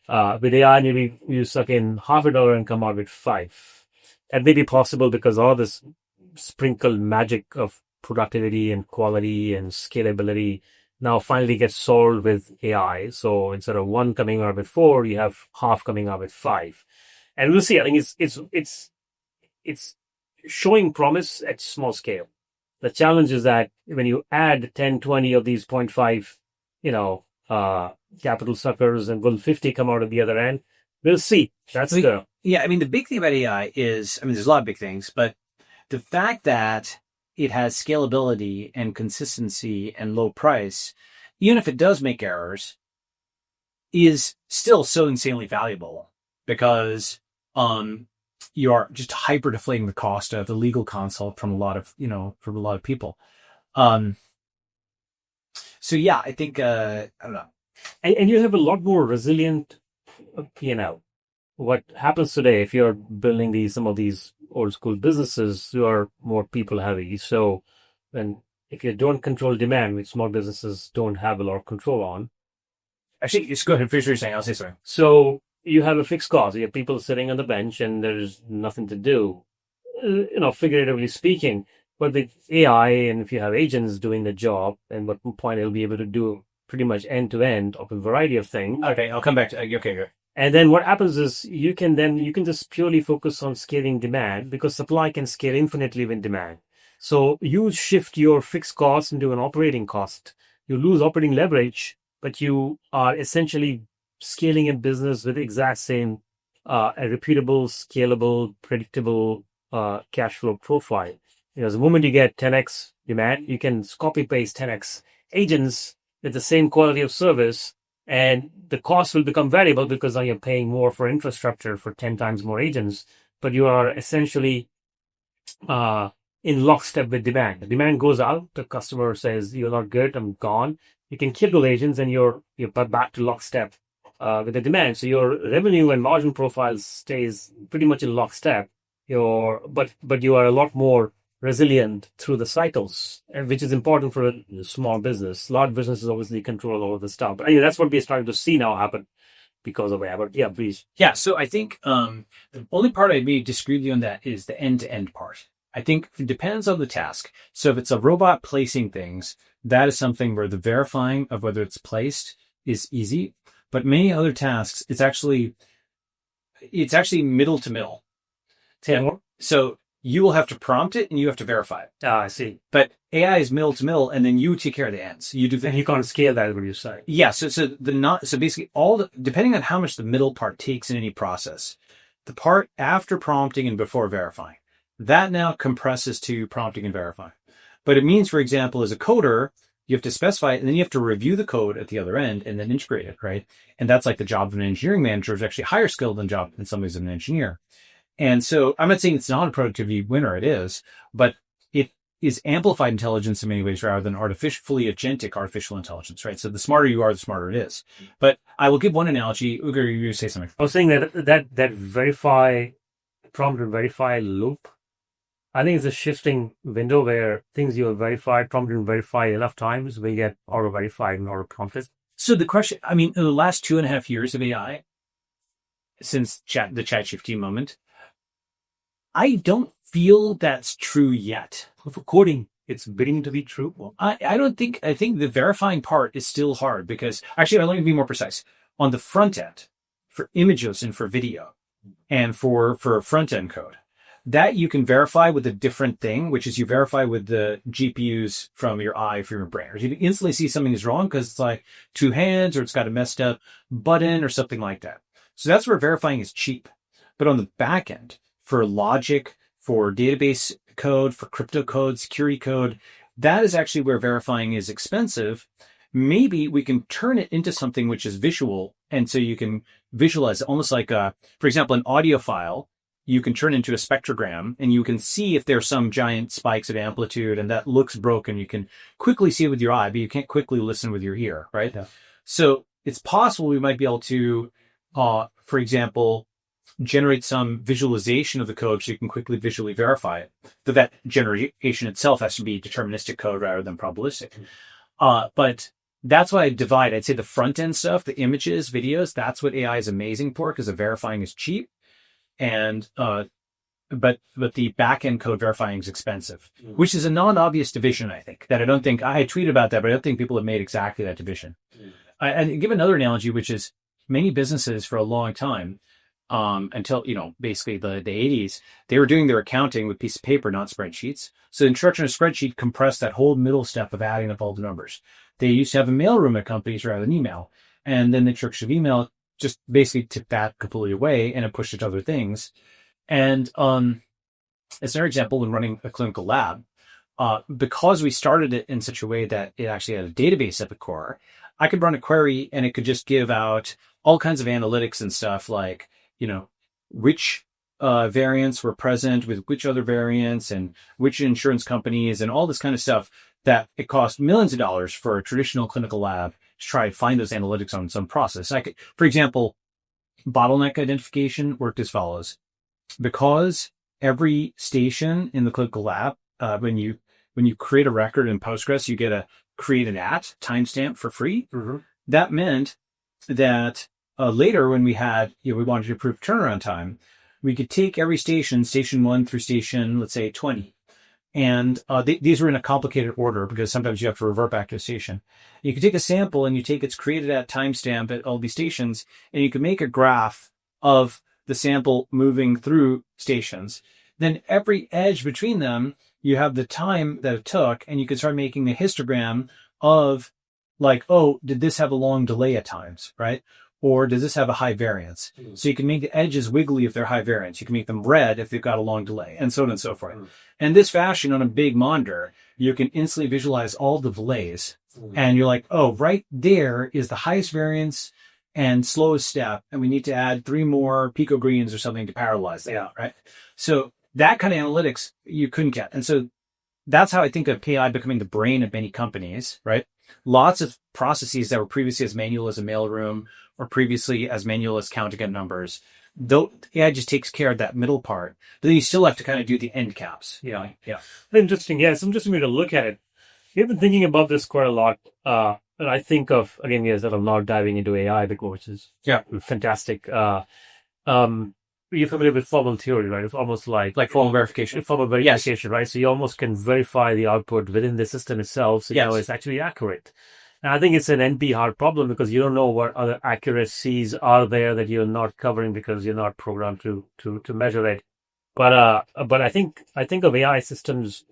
with AI maybe you suck in $0.50 and come out with $5. That may be possible because all this sprinkled magic of productivity and quality and scalability now finally gets solved with AI. So instead of 1 coming out with 4, you have half coming out with 5. And we'll see. I think it's showing promise at small scale. The challenge is that when you add 10, 20 of these 0.5, capital suckers and will 50 come out at the other end, we'll see. The big thing about AI is, there's a lot of big things, but the fact that it has scalability and consistency and low price, even if it does make errors, is still so insanely valuable because you are just hyper deflating the cost of the legal consult from a lot of people. I think I don't know. And you have a lot more resilient P&L. What happens today, if you're building some of these old school businesses, you are more people heavy. So if you don't control demand, which small businesses don't have a lot of control on. Actually, just go ahead and finish what you're saying. I'll say something. So you have a fixed cost. You have people sitting on the bench and there's nothing to do, figuratively speaking. But with AI, and if you have agents doing the job, and at one point it'll be able to do pretty much end to end of a variety of things. Okay, I'll come back to okay, good. And then what happens is you can just purely focus on scaling demand because supply can scale infinitely with demand. So you shift your fixed cost into an operating cost. You lose operating leverage, but you are essentially scaling a business with the exact same a repeatable, scalable, predictable cash flow profile. The moment you get 10x demand, you can copy paste 10x agents with the same quality of service, and the cost will become variable because now you're paying more for infrastructure for 10 times more agents, but you are essentially in lockstep with demand. The demand goes out, the customer says, "You're not good, I'm gone." You can kill those agents and you're back to lockstep with the demand. So your revenue and margin profile stays pretty much in lockstep. But you are a lot more resilient through the cycles, which is important for a small business. Large businesses obviously control all of the stuff. But anyway, that's what we're starting to see now happen because of AI. But yeah, please. Yeah, so I think the only part I may disagree with you on that is the end-to-end part. I think it depends on the task. So if it's a robot placing things, that is something where the verifying of whether it's placed is easy. But many other tasks, it's actually middle to middle. So you will have to prompt it and you have to verify it. I see. But AI is middle to middle, and then you take care of the ends. You do And you can't scale that, what you say. Yeah. So basically depending on how much the middle part takes in any process, the part after prompting and before verifying, that now compresses to prompting and verifying. But it means, for example, as a coder, you have to specify it, and then you have to review the code at the other end and then integrate it, right? And that's like the job of an engineering manager is actually higher skilled than somebody who's an engineer. And so I'm not saying it's not a productivity winner, it is, but it is amplified intelligence in many ways rather than fully agentic artificial intelligence, right? So the smarter you are, the smarter it is. But I will give one analogy. Ugur, you say something. I was saying that prompt and verify loop, I think it's a shifting window where things you have verified, prompted and verified enough times, we get auto-verified and auto-prompted. So the question, in the last 2.5 years of AI, since the ChatGPT moment, I don't feel that's true yet. For coding, it's beginning to be true. Well, I think the verifying part is still hard because actually, let me be more precise. On the front end, for images and for video and for front end code, that you can verify with a different thing, which is you verify with the GPUs from your eye, from your brain. Or you instantly see something is wrong because it's like two hands or it's got a messed up button or something like that. So that's where verifying is cheap. But on the back end, for logic, for database code, for crypto code, security code, that is actually where verifying is expensive. Maybe we can turn it into something which is visual. And so you can visualize it almost like, for example, an audio file. You can turn into a spectrogram and you can see if there's some giant spikes of amplitude and that looks broken. You can quickly see it with your eye, but you can't quickly listen with your ear, right? Yeah. So it's possible we might be able to, for example, generate some visualization of the code so you can quickly visually verify it. That generation itself has to be deterministic code rather than probabilistic. But that's why I divide. I'd say the front end stuff, the images, videos, that's what AI is amazing for because the verifying is cheap. And but the back end code verifying is expensive, which is a non-obvious division. I think that I tweeted about that, but I don't think people have made exactly that division. I give another analogy, which is many businesses for a long time, until basically the 80s, they were doing their accounting with piece of paper, not spreadsheets. So the instruction of spreadsheet compressed that whole middle step of adding up all the numbers. They used to have a mailroom at companies rather than email, and then the instruction of email just basically took that completely away and it pushed it to other things. And as another example, when running a clinical lab, because we started it in such a way that it actually had a database at the core, I could run a query and it could just give out all kinds of analytics and stuff like, which variants were present with which other variants and which insurance companies and all this kind of stuff that it cost millions of dollars for a traditional clinical lab to try to find those analytics on some process. For example, bottleneck identification worked as follows. Because every station in the clinical lab, when you create a record in Postgres, you get a create an at timestamp for free. Mm-hmm. That meant that later when we had, we wanted to improve turnaround time, we could take every station 1 through station, let's say 20. And these were in a complicated order because sometimes you have to revert back to a station. You could take a sample and you take its created at timestamp at all these stations, and you can make a graph of the sample moving through stations. Then every edge between them, you have the time that it took, and you can start making a histogram of like, oh, did this have a long delay at times, right? or does this have a high variance? So you can make the edges wiggly if they're high variance. You can make them red if they've got a long delay, and so on and so forth. And this fashion on a big monitor, you can instantly visualize all the delays. And you're like, oh, right there is the highest variance and slowest step. And we need to add 3 more picogreens or something to parallelize that, right? So that kind of analytics you couldn't get. And so that's how I think of AI becoming the brain of many companies, right? Lots of processes that were previously as manual as a mailroom or previously as manual as counting of numbers. Though AI just takes care of that middle part, but then you still have to kind of do the end caps. Yeah. Interesting. Yeah, it's interesting way to look at it. We've been thinking about this quite a lot. And I think of, again, yes, that I'm not diving into AI, which is fantastic. You're familiar with formal theory, right? It's almost like formal verification. Formal verification, right? So you almost can verify the output within the system itself, so you know it's actually accurate. And I think it's an NP hard problem because you don't know what other accuracies are there that you're not covering because you're not programmed to measure it. But I think of AI systems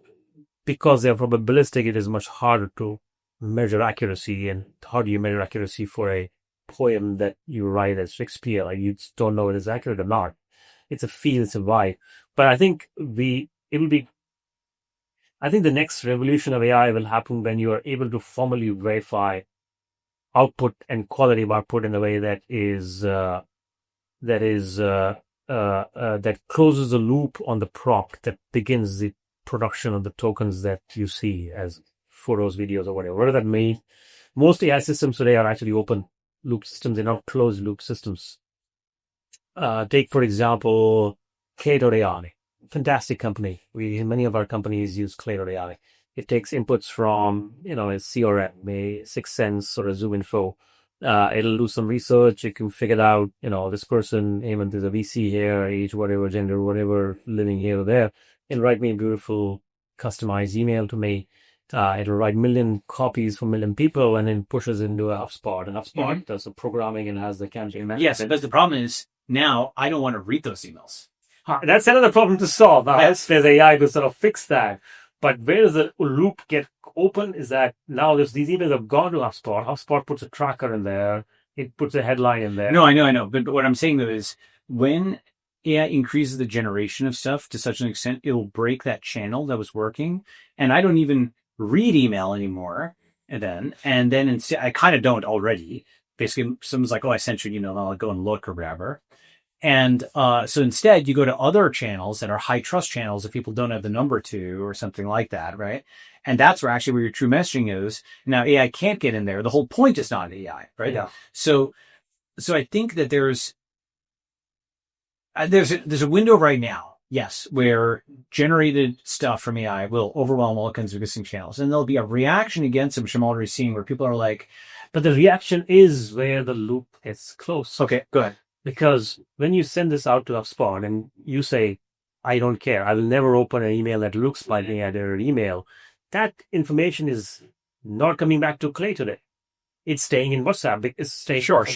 because they're probabilistic. It is much harder to measure accuracy. And how do you measure accuracy for a poem that you write as Shakespeare? Like you just don't know it is accurate or not. It's a feel, it's a vibe. But I think the next revolution of AI will happen when you are able to formally verify output and quality of output in a way that closes the loop on the prompt that begins the production of the tokens that you see as photos, videos, or whatever. What does that mean? Most AI systems today are actually open loop systems. They're not closed loop systems. Take, for example, Clay.ai. Fantastic company. Many of our companies use Clay.ai. It takes inputs from, a CRM, a Sixth Sense or a Zoom Info. It'll do some research. You can figure out, this person, Hemant is a VC here, age, whatever, gender, whatever, living here or there. It'll write me a beautiful customized email to me. It'll write 1 million copies for 1 million people and then pushes into a HubSpot. And HubSpot does the programming and has the campaign management. Yes, but the problem is now I don't want to read those emails. That's another problem to solve. There's AI to sort of fix that. But where does the loop get open is that now these emails have gone to HubSpot. HubSpot puts a tracker in there. It puts a headline in there. No, I know. But what I'm saying, though, is when AI increases the generation of stuff to such an extent, it'll break that channel that was working. And I don't even read email anymore. And then instead, I kind of don't already. Basically, someone's like, oh, I sent you an email. I'll go and look or whatever. And so instead, you go to other channels that are high trust channels if people don't have the number to or something like that, right? And that's where your true messaging is. Now, AI can't get in there. The whole point is not AI, right? Yeah. So I think that there's a window right now, yes, where generated stuff from AI will overwhelm all kinds of existing channels. And there'll be a reaction against them, which I'm already seeing, where people are like, but the reaction is where the loop gets close. Okay, go ahead. Because when you send this out to HubSpot and you say, I don't care, I will never open an email that looks like an edited email, that information is not coming back to Clay today. It's staying in WhatsApp. It's staying. Sure.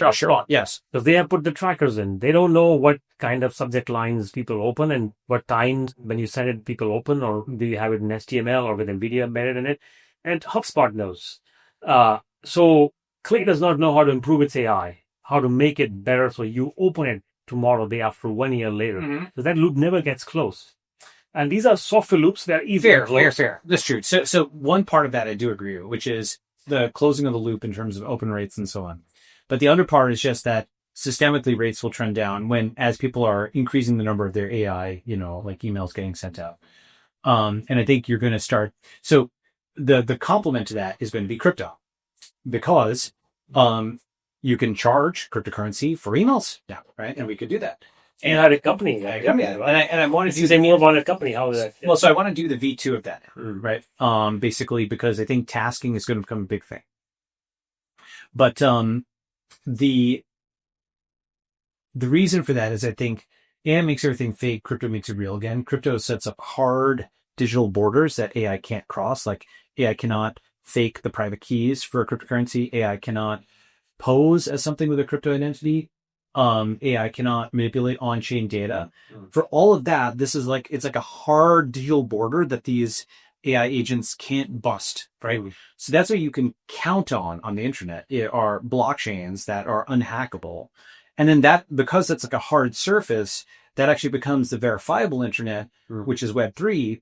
Yes. So they have put the trackers in. They don't know what kind of subject lines people open and what times when you send it people open, or do you have it in HTML or with NVIDIA embedded in it? And HubSpot knows. So Clay does not know how to improve its AI, how to make it better so you open it tomorrow, day after, 1 year later. Mm-hmm. So that loop never gets closed. And these are software loops that are easier. Fair. That's true. So one part of that I do agree with, which is the closing of the loop in terms of open rates and so on. But the other part is just that systemically rates will trend down as people are increasing the number of their AI, like emails getting sent out. And I think you're going to start. So the complement to that is going to be crypto, because you can charge cryptocurrency for emails now, right? And we could do that. And I had a company. And I wanted to say more about a company. How is that? Well, so I want to do the V2 of that, right? Basically, because I think tasking is going to become a big thing. But the reason for that is I think AI makes everything fake, crypto makes it real again. Crypto sets up hard digital borders that AI can't cross. Like AI cannot fake the private keys for a cryptocurrency. AI cannot pose as something with a crypto identity. AI cannot manipulate on-chain data. For all of that, this is it's like a hard digital border that these AI agents can't bust, right? So that's what you can count on the internet are blockchains that are unhackable. And then that, because that's like a hard surface, that actually becomes the verifiable internet, which is Web3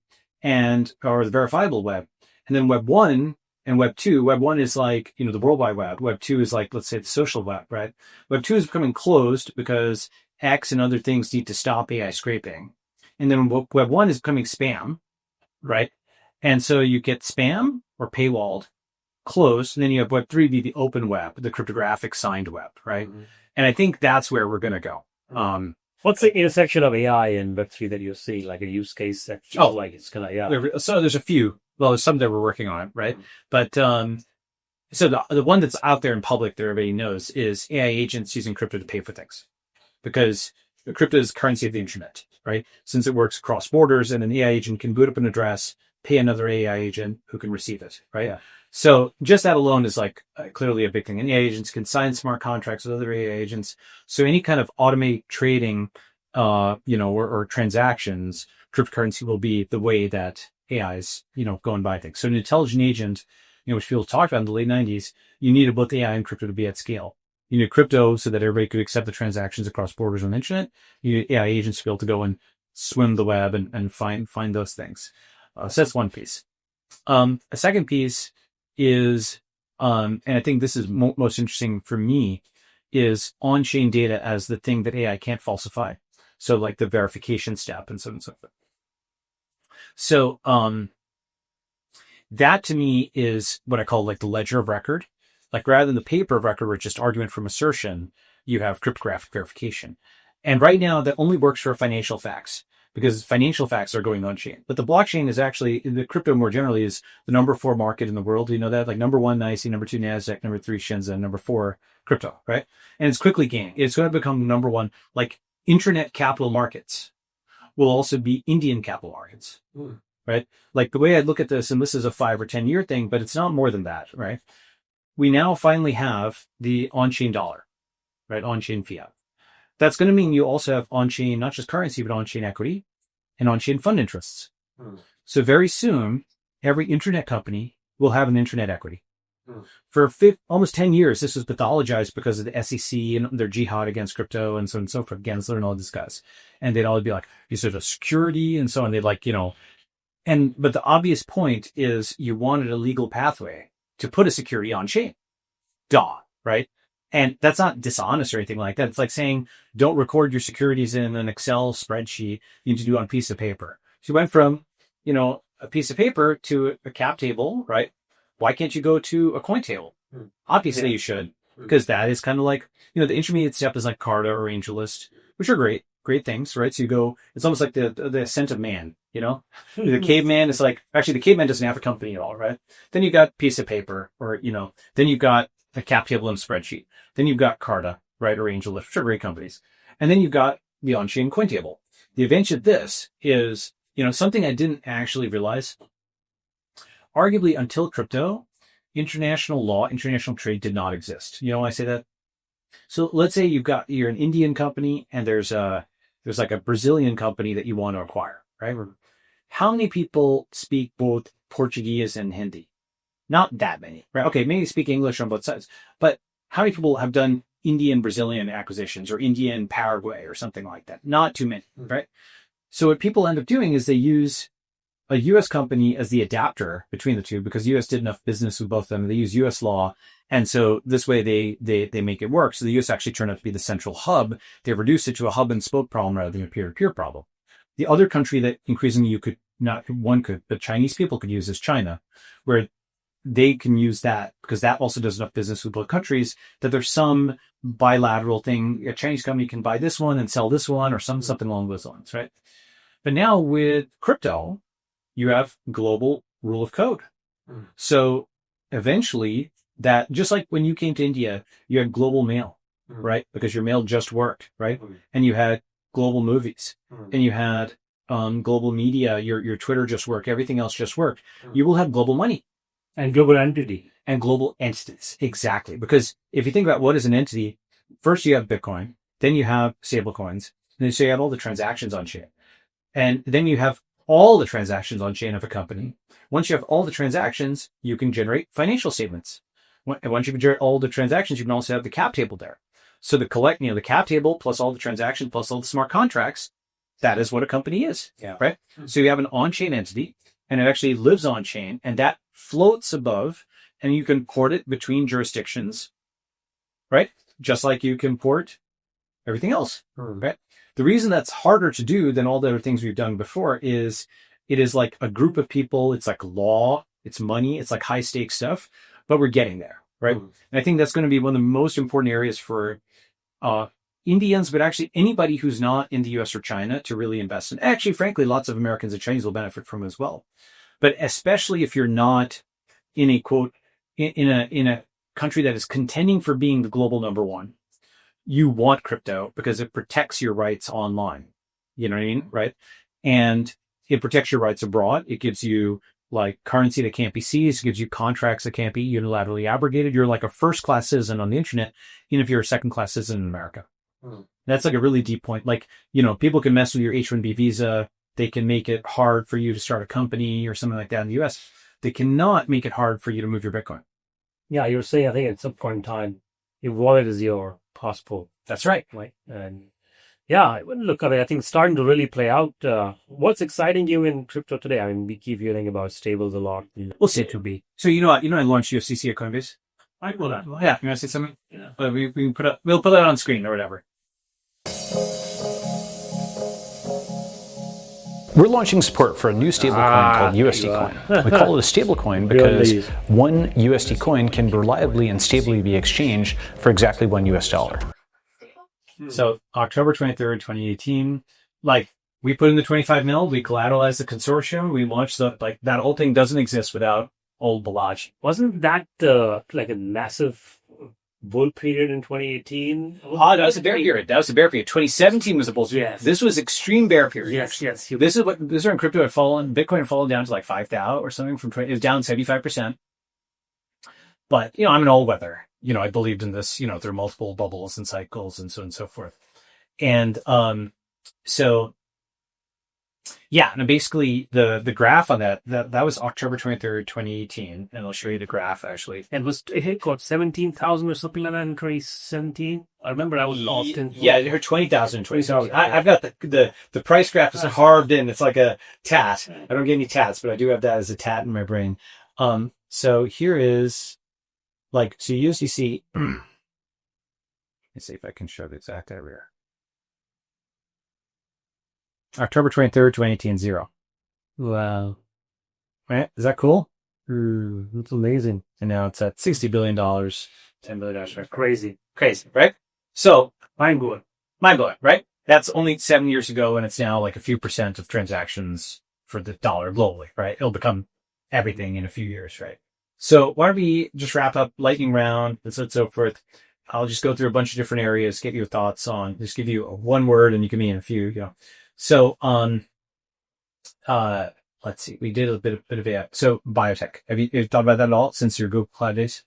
or the verifiable web. And then Web 1 and Web 2, Web 1 is like, the World Wide Web. Web 2 is like, let's say the social web, right? Web 2 is becoming closed because X and other things need to stop AI scraping. And then Web 1 is becoming spam, right? And so you get spam or paywalled, closed, and then you have Web 3 be the open web, the cryptographic signed web, right? And I think that's where we're going to go. What's the intersection of AI and Web3 that you see, like a use case section? Like it's kind of, yeah. So there's a few. Well, there's some that we're working on, right? But so the one that's out there in public that everybody knows is AI agents using crypto to pay for things, because crypto is currency of the internet, right? Since it works across borders, and an AI agent can boot up an address, pay another AI agent who can receive it, right? Yeah. So just that alone is like clearly a big thing. And AI agents can sign smart contracts with other AI agents. So any kind of automate trading, or transactions, cryptocurrency will be the way that AIs, go and buy things. So an intelligent agent, which people talked about in the late 90s, you needed both AI and crypto to be at scale. You need crypto so that everybody could accept the transactions across borders on the internet. You need AI agents to be able to go and swim the web and find those things. So that's one piece. A second piece is, and I think this is most interesting for me, is on-chain data as the thing that AI can't falsify. So like the verification step and so on and so forth. So that to me is what I call like the ledger of record. Like rather than the paper of record where it's just argument from assertion, you have cryptographic verification. And right now that only works for financial facts, because financial facts are going on chain. But the blockchain is actually, the crypto more generally is the number 4 market in the world. You know that? Like number 1, NYSE, number 2, NASDAQ, number 3, Shenzhen, number 4, crypto, right? And it's quickly gaining. It's going to become number 1. Like internet capital markets will also be Indian capital markets, right? Like the way I look at this, and this is a 5 or 10 year thing, but it's not more than that, right? We now finally have the on-chain dollar, right? On-chain fiat. That's going to mean you also have on-chain, not just currency, but on-chain equity and on-chain fund interests. So very soon, every internet company will have an internet equity. For almost 10 years, this was pathologized because of the SEC and their jihad against crypto and so on and so forth, Gensler and all these guys. And they'd always be like, is it a security? And so on. They'd like, but the obvious point is you wanted a legal pathway to put a security on chain. Right? And that's not dishonest or anything like that. It's like saying, don't record your securities in an Excel spreadsheet. You need to do it on a piece of paper. So you went from, a piece of paper to a cap table, right? Why can't you go to a coin table? Obviously you should, because that is kind of like, the intermediate step is like Carta or AngelList, which are great things, right? So you go, it's almost like the ascent of man, the caveman is like, actually the caveman doesn't have a company at all, right? Then you got piece of paper or, then you've got a cap table and spreadsheet. Then you've got Carta, right? Or AngelList, which are great companies. And then you've got the on-chain coin table. The advantage of this is, something I didn't actually realize. Arguably until crypto, international law, international trade did not exist. You know why I say that? So let's say you're an Indian company and there's like a Brazilian company that you want to acquire, right? How many people speak both Portuguese and Hindi? Not that many, right? Okay, maybe speak English on both sides, but how many people have done Indian Brazilian acquisitions or Indian Paraguay or something like that? Not too many, right? So what people end up doing is they use a U.S. company as the adapter between the two, because U.S. did enough business with both of them. They use U.S. law. And so this way they make it work. So the U.S. actually turned out to be the central hub. They reduced it to a hub and spoke problem rather than a peer-to-peer problem. The other country that increasingly but Chinese people could use is China, where they can use that because that also does enough business with both countries that there's some bilateral thing. A Chinese company can buy this one and sell this one or something along those lines, right? But now with crypto, you have global rule of code. So eventually that, just like when you came to India, you had global mail, right? Because your mail just worked, right? And you had global movies and you had global media, your Twitter just worked, everything else just worked. You will have global money. And global entity. And global entities. Exactly. Because if you think about what is an entity, first you have Bitcoin, then you have stable coins, and then so you have all the transactions on chain. And then you have all the transactions on chain of a company. Once you have all the transactions, you can generate financial statements. Once you can generate all the transactions, you can also have the cap table there. So the cap table plus all the transactions plus all the smart contracts, that is what a company is, right? So you have an on-chain entity, and it actually lives on-chain, and that floats above, and you can port it between jurisdictions, right? Just like you can port everything else, right? The reason that's harder to do than all the other things we've done before is it is like a group of people. It's like law, it's money, it's like high stakes stuff, but we're getting there, right? And I think that's going to be one of the most important areas for Indians, but actually anybody who's not in the US or China to really invest in. Actually, frankly, lots of Americans and Chinese will benefit from it as well. But especially if you're not in a quote, in a country that is contending for being the global number one, you want crypto because it protects your rights online. You know what I mean? Right. And it protects your rights abroad. It gives you like currency that can't be seized. It gives you contracts that can't be unilaterally abrogated. You're like a first-class citizen on the internet, even if you're a second-class citizen in America. That's like a really deep point. Like, people can mess with your H-1B visa. They can make it hard for you to start a company or something like that in the US. They cannot make it hard for you to move your Bitcoin. Yeah, you were saying, I think at some point in time, your wallet is your passport. That's right. Right. And yeah, look, I think it's starting to really play out. What's exciting you in crypto today? I mean, we keep hearing about stables a lot. We'll see. B2B. So I launched USDC at Coinbase. I know that. Yeah, you want to say something? Yeah. We can we'll put that on screen or whatever. We're launching support for a new stablecoin called USD Coin. We call it a stablecoin because one USD coin can reliably and stably be exchanged for exactly $1. So October 23rd, 2018, we put in the 25 mil, we collateralized the consortium, we launched that whole thing doesn't exist without old Balaji. Wasn't that like a massive bull period in 2018? That was a bear period. 2017 was a bull period. Yes. This was extreme bear period. Yes. This is when crypto had fallen. Bitcoin had fallen down to like 5,000 or something from 20. It was down 75%. But, I'm an all-weather. I believed in this, through multiple bubbles and cycles and so on and so forth. And and basically the graph on that was October 23rd, 2018. And I'll show you the graph actually. And it hit 17,000 or something like that in 2017? I remember I was lost in. Yeah, it hit 20,000 in 2017. I've got the price graph is carved in. It's like a tat. I don't get any tats, but I do have that as a tat in my brain. So here is so USDC. Let's see if I can show the exact area. October 23rd, 2018, 0. Wow. Right? Is that cool? That's amazing. And now it's at $60 billion, $10 billion. Right? Crazy, right? So, mind-blowing, right? That's only 7 years ago, and it's now like a few percent of transactions for the dollar globally, right? It'll become everything in a few years, right? So why don't we just wrap up lightning round and so forth. I'll just go through a bunch of different areas, get your thoughts on, just give you one word and you can be in a few, So, let's see, we did a bit of AI. So biotech, have you thought about that at all since your Google Cloud days?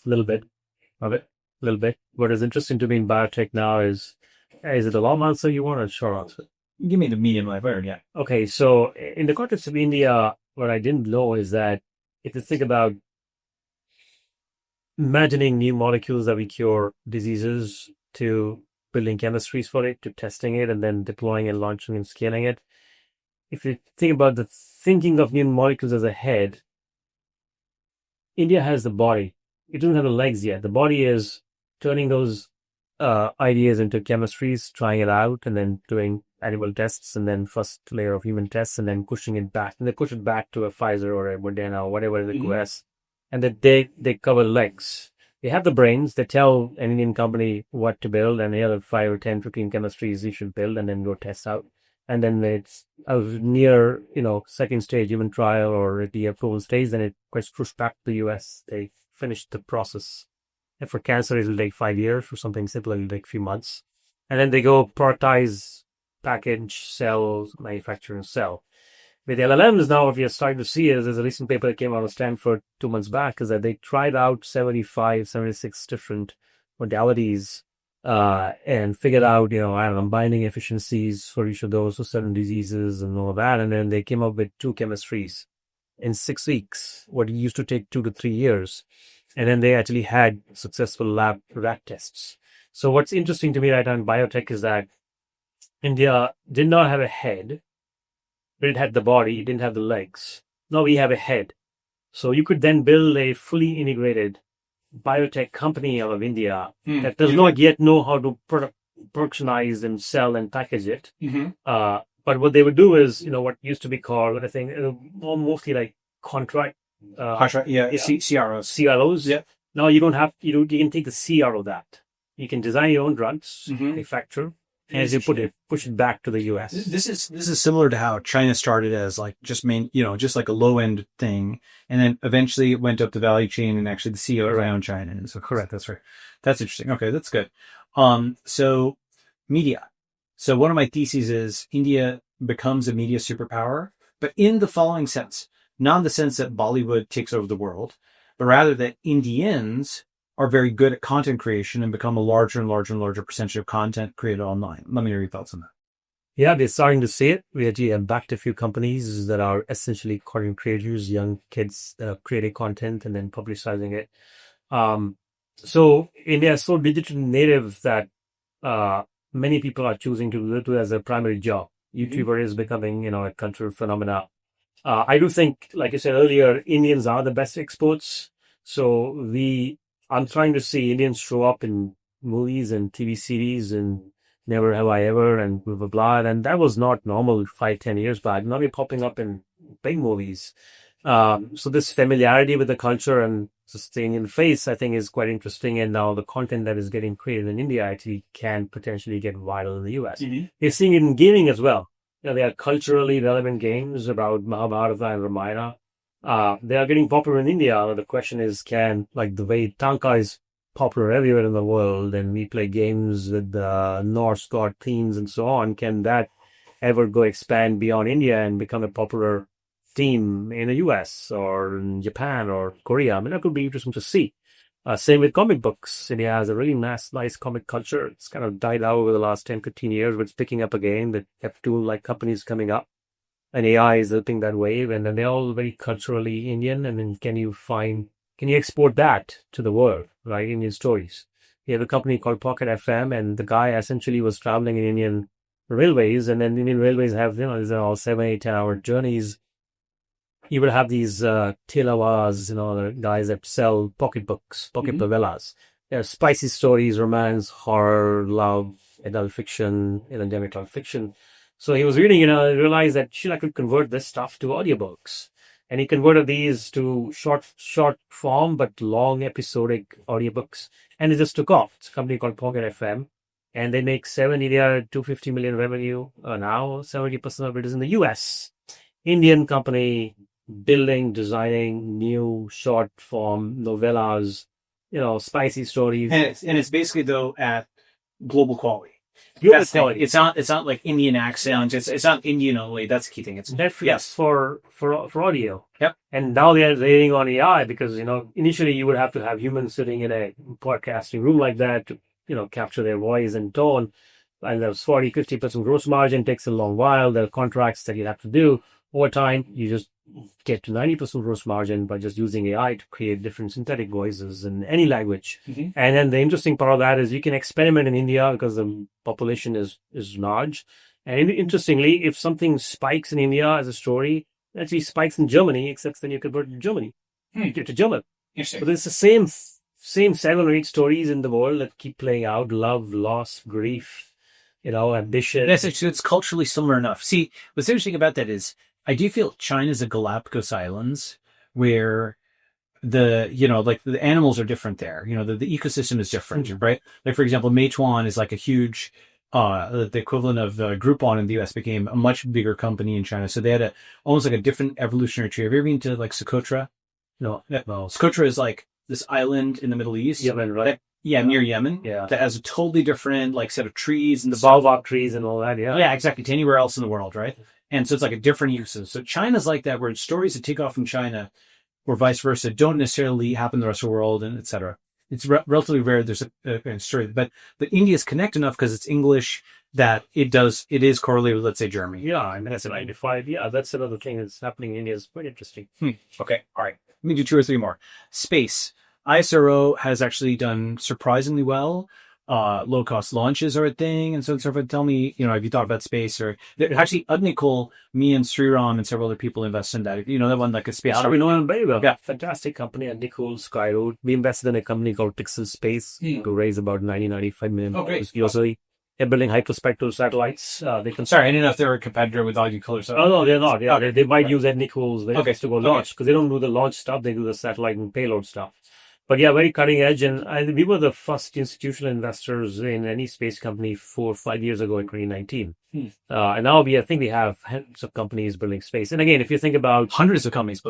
A little bit of it, a little bit. What is interesting to me in biotech now is it a long answer you want or a short answer? Give me the medium life word, yeah. Okay, so in the context of India, what I didn't know is that if you think about imagining new molecules that we cure diseases to building chemistries for it, to testing it, and then deploying and launching and scaling it. If you think about the thinking of new molecules as a head, India has the body. It doesn't have the legs yet. The body is turning those ideas into chemistries, trying it out, and then doing animal tests, and then first layer of human tests, and then pushing it back. And they push it back to a Pfizer or a Moderna or whatever the US. And then they cover legs. They have the brains. They tell an Indian company what to build, and here are 5 or 10, 15 chemistries you should build, and then go test out. And then it's near, second stage human trial or the approval stage, then it gets pushed back to the US. They finish the process. And for cancer, it'll take 5 years. For something simple, it'll take a few months. And then they go prioritize, package, sell, manufacture, and sell. With LLMs now, what we are starting to see is there's a recent paper that came out of Stanford 2 months back, is that they tried out 75, 76 different modalities and figured out, I don't know, binding efficiencies for each of those for certain diseases and all that. And then they came up with two chemistries in 6 weeks, what used to take 2 to 3 years. And then they actually had successful lab rat tests. So what's interesting to me right now in biotech is that India did not have a head, but it had the body, it didn't have the legs. Now we have a head. So you could then build a fully integrated biotech company out of India that does not yet know how to productionize and sell and package it. But what they would do is, what used to be called, I think, mostly like contract. CROs. CROs. Yeah. Now you don't have, you can take the CRO that. You can design your own drugs, manufacture, and as you push it back to the US. This is similar to how China started as like just just like a low end thing, and then eventually it went up the value chain, and actually the CEO around China. And so correct, that's right. That's interesting. Okay, that's good. So media. So one of my theses is India becomes a media superpower, but in the following sense, not in the sense that Bollywood takes over the world, but rather that Indians are very good at content creation and become a larger and larger and larger percentage of content created online. Let me know your thoughts on that. Yeah, they're starting to see it. We actually have backed a few companies that are essentially content creators, young kids that are creating content and then publicizing it. So India is so digital native that many people are choosing to do it as a primary job. YouTuber is becoming, a cultural phenomena. I do think, like I said earlier, Indians are the best exports. So I'm trying to see Indians show up in movies and TV series and Never Have I Ever and blah, blah, blah. And that was not normal 5-10 years back. Now we're popping up in big movies. So this familiarity with the culture and staying in face, I think, is quite interesting. And now the content that is getting created in India actually can potentially get viral in the US. We're seeing it in gaming as well. There are culturally relevant games about Mahabharata and Ramayana. They are getting popular in India. The question is, like the way Tanka is popular everywhere in the world, and we play games with the Norse god themes and so on, can that ever go expand beyond India and become a popular theme in the US or in Japan or Korea? I mean, that could be interesting to see. Same with comic books. India has a really nice comic culture. It's kind of died out over the last 10-15 years, but it's picking up again with F2-like companies coming up. And AI is helping that wave, and then they're all very culturally Indian. And then can you export that to the world, right? Indian stories. You have a company called Pocket FM, and the guy essentially was traveling in Indian railways, and then Indian railways have, these are all 7, 8, 10-hour journeys. You would have these tilawas, the guys that sell pocket books, pocket novellas. They're spicy stories, romance, horror, love, adult fiction, adult fiction. So he was reading, realized that I could convert this stuff to audiobooks. And he converted these to short form, but long episodic audiobooks. And it just took off. It's a company called Pocket FM. And they make $250 million revenue now. 70% of it is in the US. Indian company building, designing new short form novellas, spicy stories. And it's basically, though, at global quality. That's quality. It's not like Indian accent. It's not Indian only. That's the key thing. It's Netflix for audio. Yep. And now they're layering on AI because, initially you would have to have humans sitting in a podcasting room like that to, capture their voice and tone. And there's 40-50% gross margin. Takes a long while. There are contracts that you have to do. Over time, you just get to 90% gross margin by just using AI to create different synthetic voices in any language. And then the interesting part of that is you can experiment in India because the population is large. And interestingly, if something spikes in India as a story, it actually spikes in Germany, except then you convert it to Germany, to German. But it's the same 7 or 8 stories in the world that keep playing out: love, loss, grief, ambition. It's culturally similar enough. See, what's interesting about that is I do feel China's a Galapagos Islands where the animals are different there. The ecosystem is different, right? Like, for example, Meituan is like a huge, the equivalent of Groupon in the US became a much bigger company in China. So they had almost like a different evolutionary tree. Have you ever been to like Socotra? No. Socotra is like this island in the Middle East. Yemen, right? Near Yemen. Yeah. That has a totally different set of trees and the baobab trees and all that. Yeah, exactly. To anywhere else in the world, right? And so it's like a different use. So China's like that, where stories that take off from China or vice versa don't necessarily happen in the rest of the world, and et cetera. it's relatively rare. There's a story, but India's connect enough because it's English that it is correlated with, let's say, Germany. Yeah, and that's an 95. Yeah, that's another thing that's happening in India. It's quite interesting. Okay. All right. Let me do 2 or 3 more. Space. ISRO has actually done surprisingly well. Low cost launches are a thing, and so on and so forth. Tell me, have you thought about space? Or actually, Udnikul, me and Sriram and several other people invest in that. You know that one, like a space. Yeah, we know them very well. Yeah. Fantastic company at Nicole Skyroad. We invested in a company called Pixel Space to raise about 95 million. Oh, great. They're building hyperspectral satellites. They can. Sorry, I didn't know if they were a competitor with Udnikul or something. Oh no, they're not. Yeah, they might use Nicole's to go launch Okay. because they don't do the launch stuff. They do the satellite and payload stuff. But yeah, very cutting edge. And we were the first institutional investors in any space company 4 or 5 years ago in 2019. And now I think we have hundreds of companies building space. And again, if you think about Hundreds of companies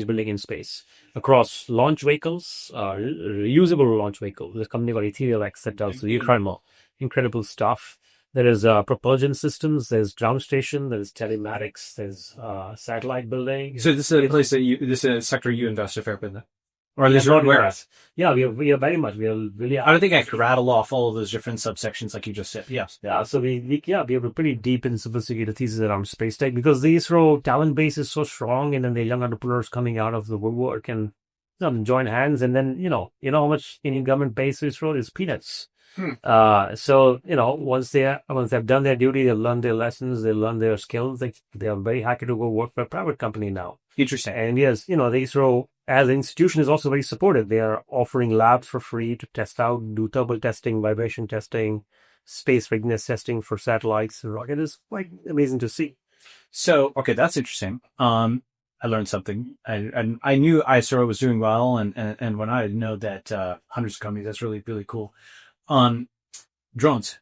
building in space across launch vehicles, reusable launch vehicles. There's a company called Ethereal X that does incredible stuff. There is propulsion systems, there's ground station, there's telematics, there's satellite building. So this is a place this is a sector you invest a fair bit in? Or at least you're aware of? Yeah, we are very much. We are really. I don't think I could rattle off all of those different subsections like you just said. Yes. Yeah. So we are pretty deep and sophisticated thesis around space tech because the ISRO talent base is so strong, and then the young entrepreneurs coming out of the woodwork and join hands, and then how much Indian government pays ISRO is peanuts. So once they've done their duty, they learn their lessons, they learn their skills. They are very happy to go work for a private company now. Interesting. And yes, the ISRO as an institution is also very supportive. They are offering labs for free to test out, do thermal testing, vibration testing, space readiness testing for satellites. The rocket is quite amazing to see. So, okay, that's interesting. I learned something. I knew ISRO was doing well, and when I know that hundreds of companies, that's really, really cool. Drones.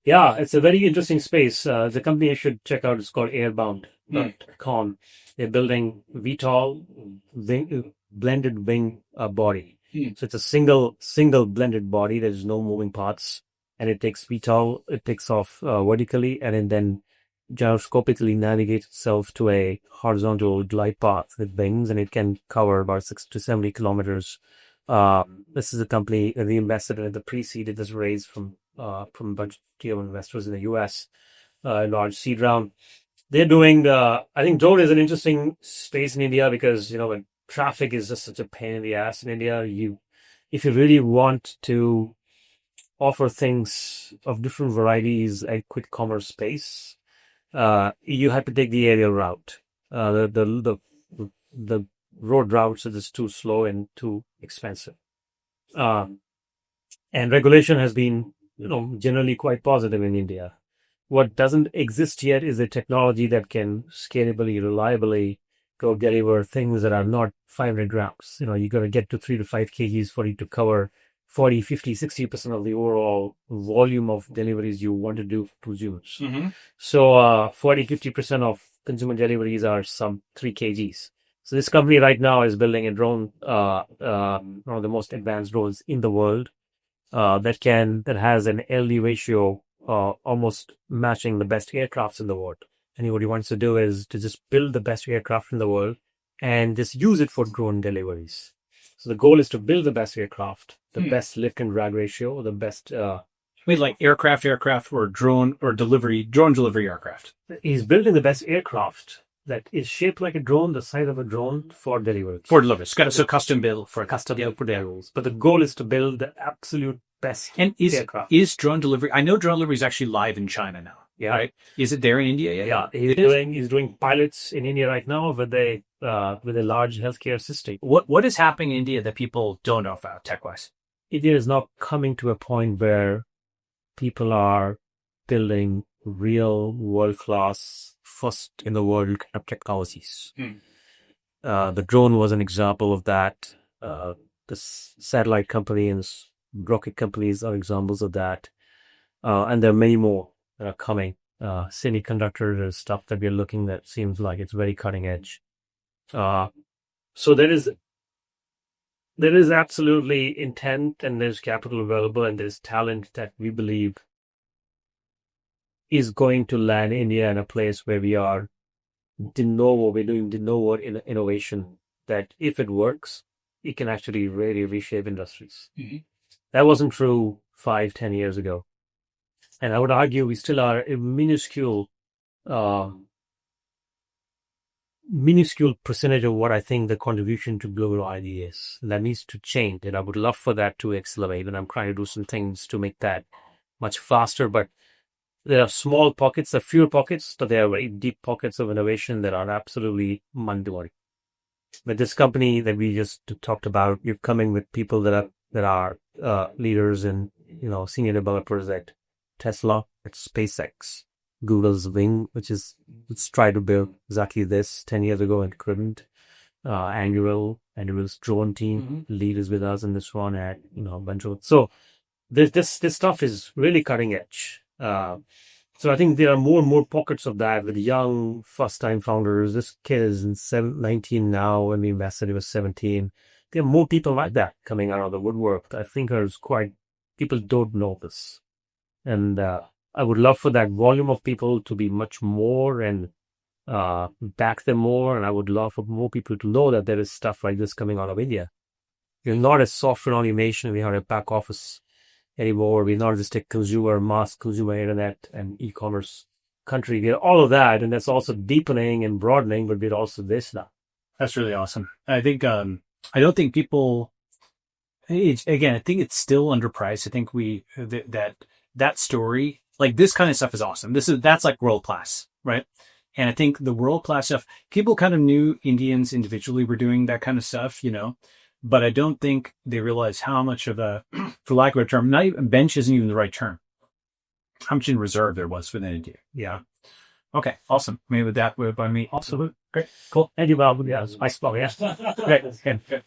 Yeah, it's a very interesting space. The company I should check out is called airbound.com. They're building VTOL blended wing body. So it's a single blended body. There's no moving parts, and it takes VTOL. It takes off vertically, and it then gyroscopically navigates itself to a horizontal glide path with wings, and it can cover about 60 to 70 kilometers. This is a company that we invested in at the pre-seed. It was raised from a bunch of tier one investors in the US, a large seed round. They're doing I think drone is an interesting space in India because, when traffic is just such a pain in the ass in India, if you really want to offer things of different varieties a quick commerce space, you have to take the aerial route. The road routes are just too slow and too expensive. And regulation has been, generally quite positive in India. What doesn't exist yet is a technology that can scalably, reliably go deliver things that are not 500 grams. You got to get to 3 to 5 kgs for it to cover 40, 50, 60% of the overall volume of deliveries you want to do for consumers. So 40, 50% of consumer deliveries are sub 3 kgs. So this company right now is building a drone, one of the most advanced drones in the world, that has an LD ratio almost matching the best aircrafts in the world. And what he wants to do is to just build the best aircraft in the world and just use it for drone deliveries. So the goal is to build the best aircraft, the best lift and drag ratio, the best. Wait, like aircraft, or drone delivery aircraft. He's building the best aircraft that is shaped like a drone, the size of a drone for delivery. So custom build for deliveries. But the goal is to build the absolute best aircraft. Is drone delivery? I know drone delivery is actually live in China now. Yeah. Right? Is it there in India? Yeah. He's doing pilots in India right now with a large healthcare system. What is happening in India that people don't know about tech-wise? India is now coming to a point where people are building real world-class, first in the world kind of technologies. The drone was an example of that. The satellite companies, rocket companies are examples of that. And there are many more that are coming. Semiconductors and stuff that we're looking at seems like it's very cutting edge. So there is absolutely intent, and there's capital available, and there's talent that we believe is going to land India in a place where we are we're doing de novo innovation, that if it works, it can actually really reshape industries. Mhm. That wasn't true 5-10 years ago. And I would argue we still are a uh, minuscule percentage of what I think the contribution to global ID is. That needs to change, and I would love for that to accelerate. And I'm trying to do some things to make that much faster. But there are small pockets, there are fewer pockets, but there are very deep pockets of innovation that are absolutely mind-blowing. With this company that we just talked about, you're coming with people that are leaders and senior developers at Tesla, at SpaceX, Google's Wing, which tried to build exactly this 10 years ago and couldn't. Anural's drone team lead is with us in this one at a bunch of. So this stuff is really cutting edge. So I think there are more and more pockets of that with young first-time founders. This kid is 19 now. When we invested, he was 17. There are more people like that coming out of the woodwork. I think people don't know this. And I would love for that volume of people to be much more and back them more. And I would love for more people to know that there is stuff like this coming out of India. You're not a software-only nation. We have a back office anymore. We're not just a consumer internet and e-commerce country. We're all of that, and that's also deepening and broadening, but we're also this now. That's really awesome. I think I don't think people. Again, I think it's still underpriced. I think that story, like this kind of stuff, is awesome. That's like world class, right? And I think the world class stuff, people kind of knew Indians individually were doing that kind of stuff, but I don't think they realize how much of a, for lack of a term, not even bench isn't even the right term. How much in reserve there was within India. Yeah. Okay. Awesome. Maybe with that, by me. Absolutely. Great. Cool. Thank you, Bob. Yes, I spell, yeah. Great. Good.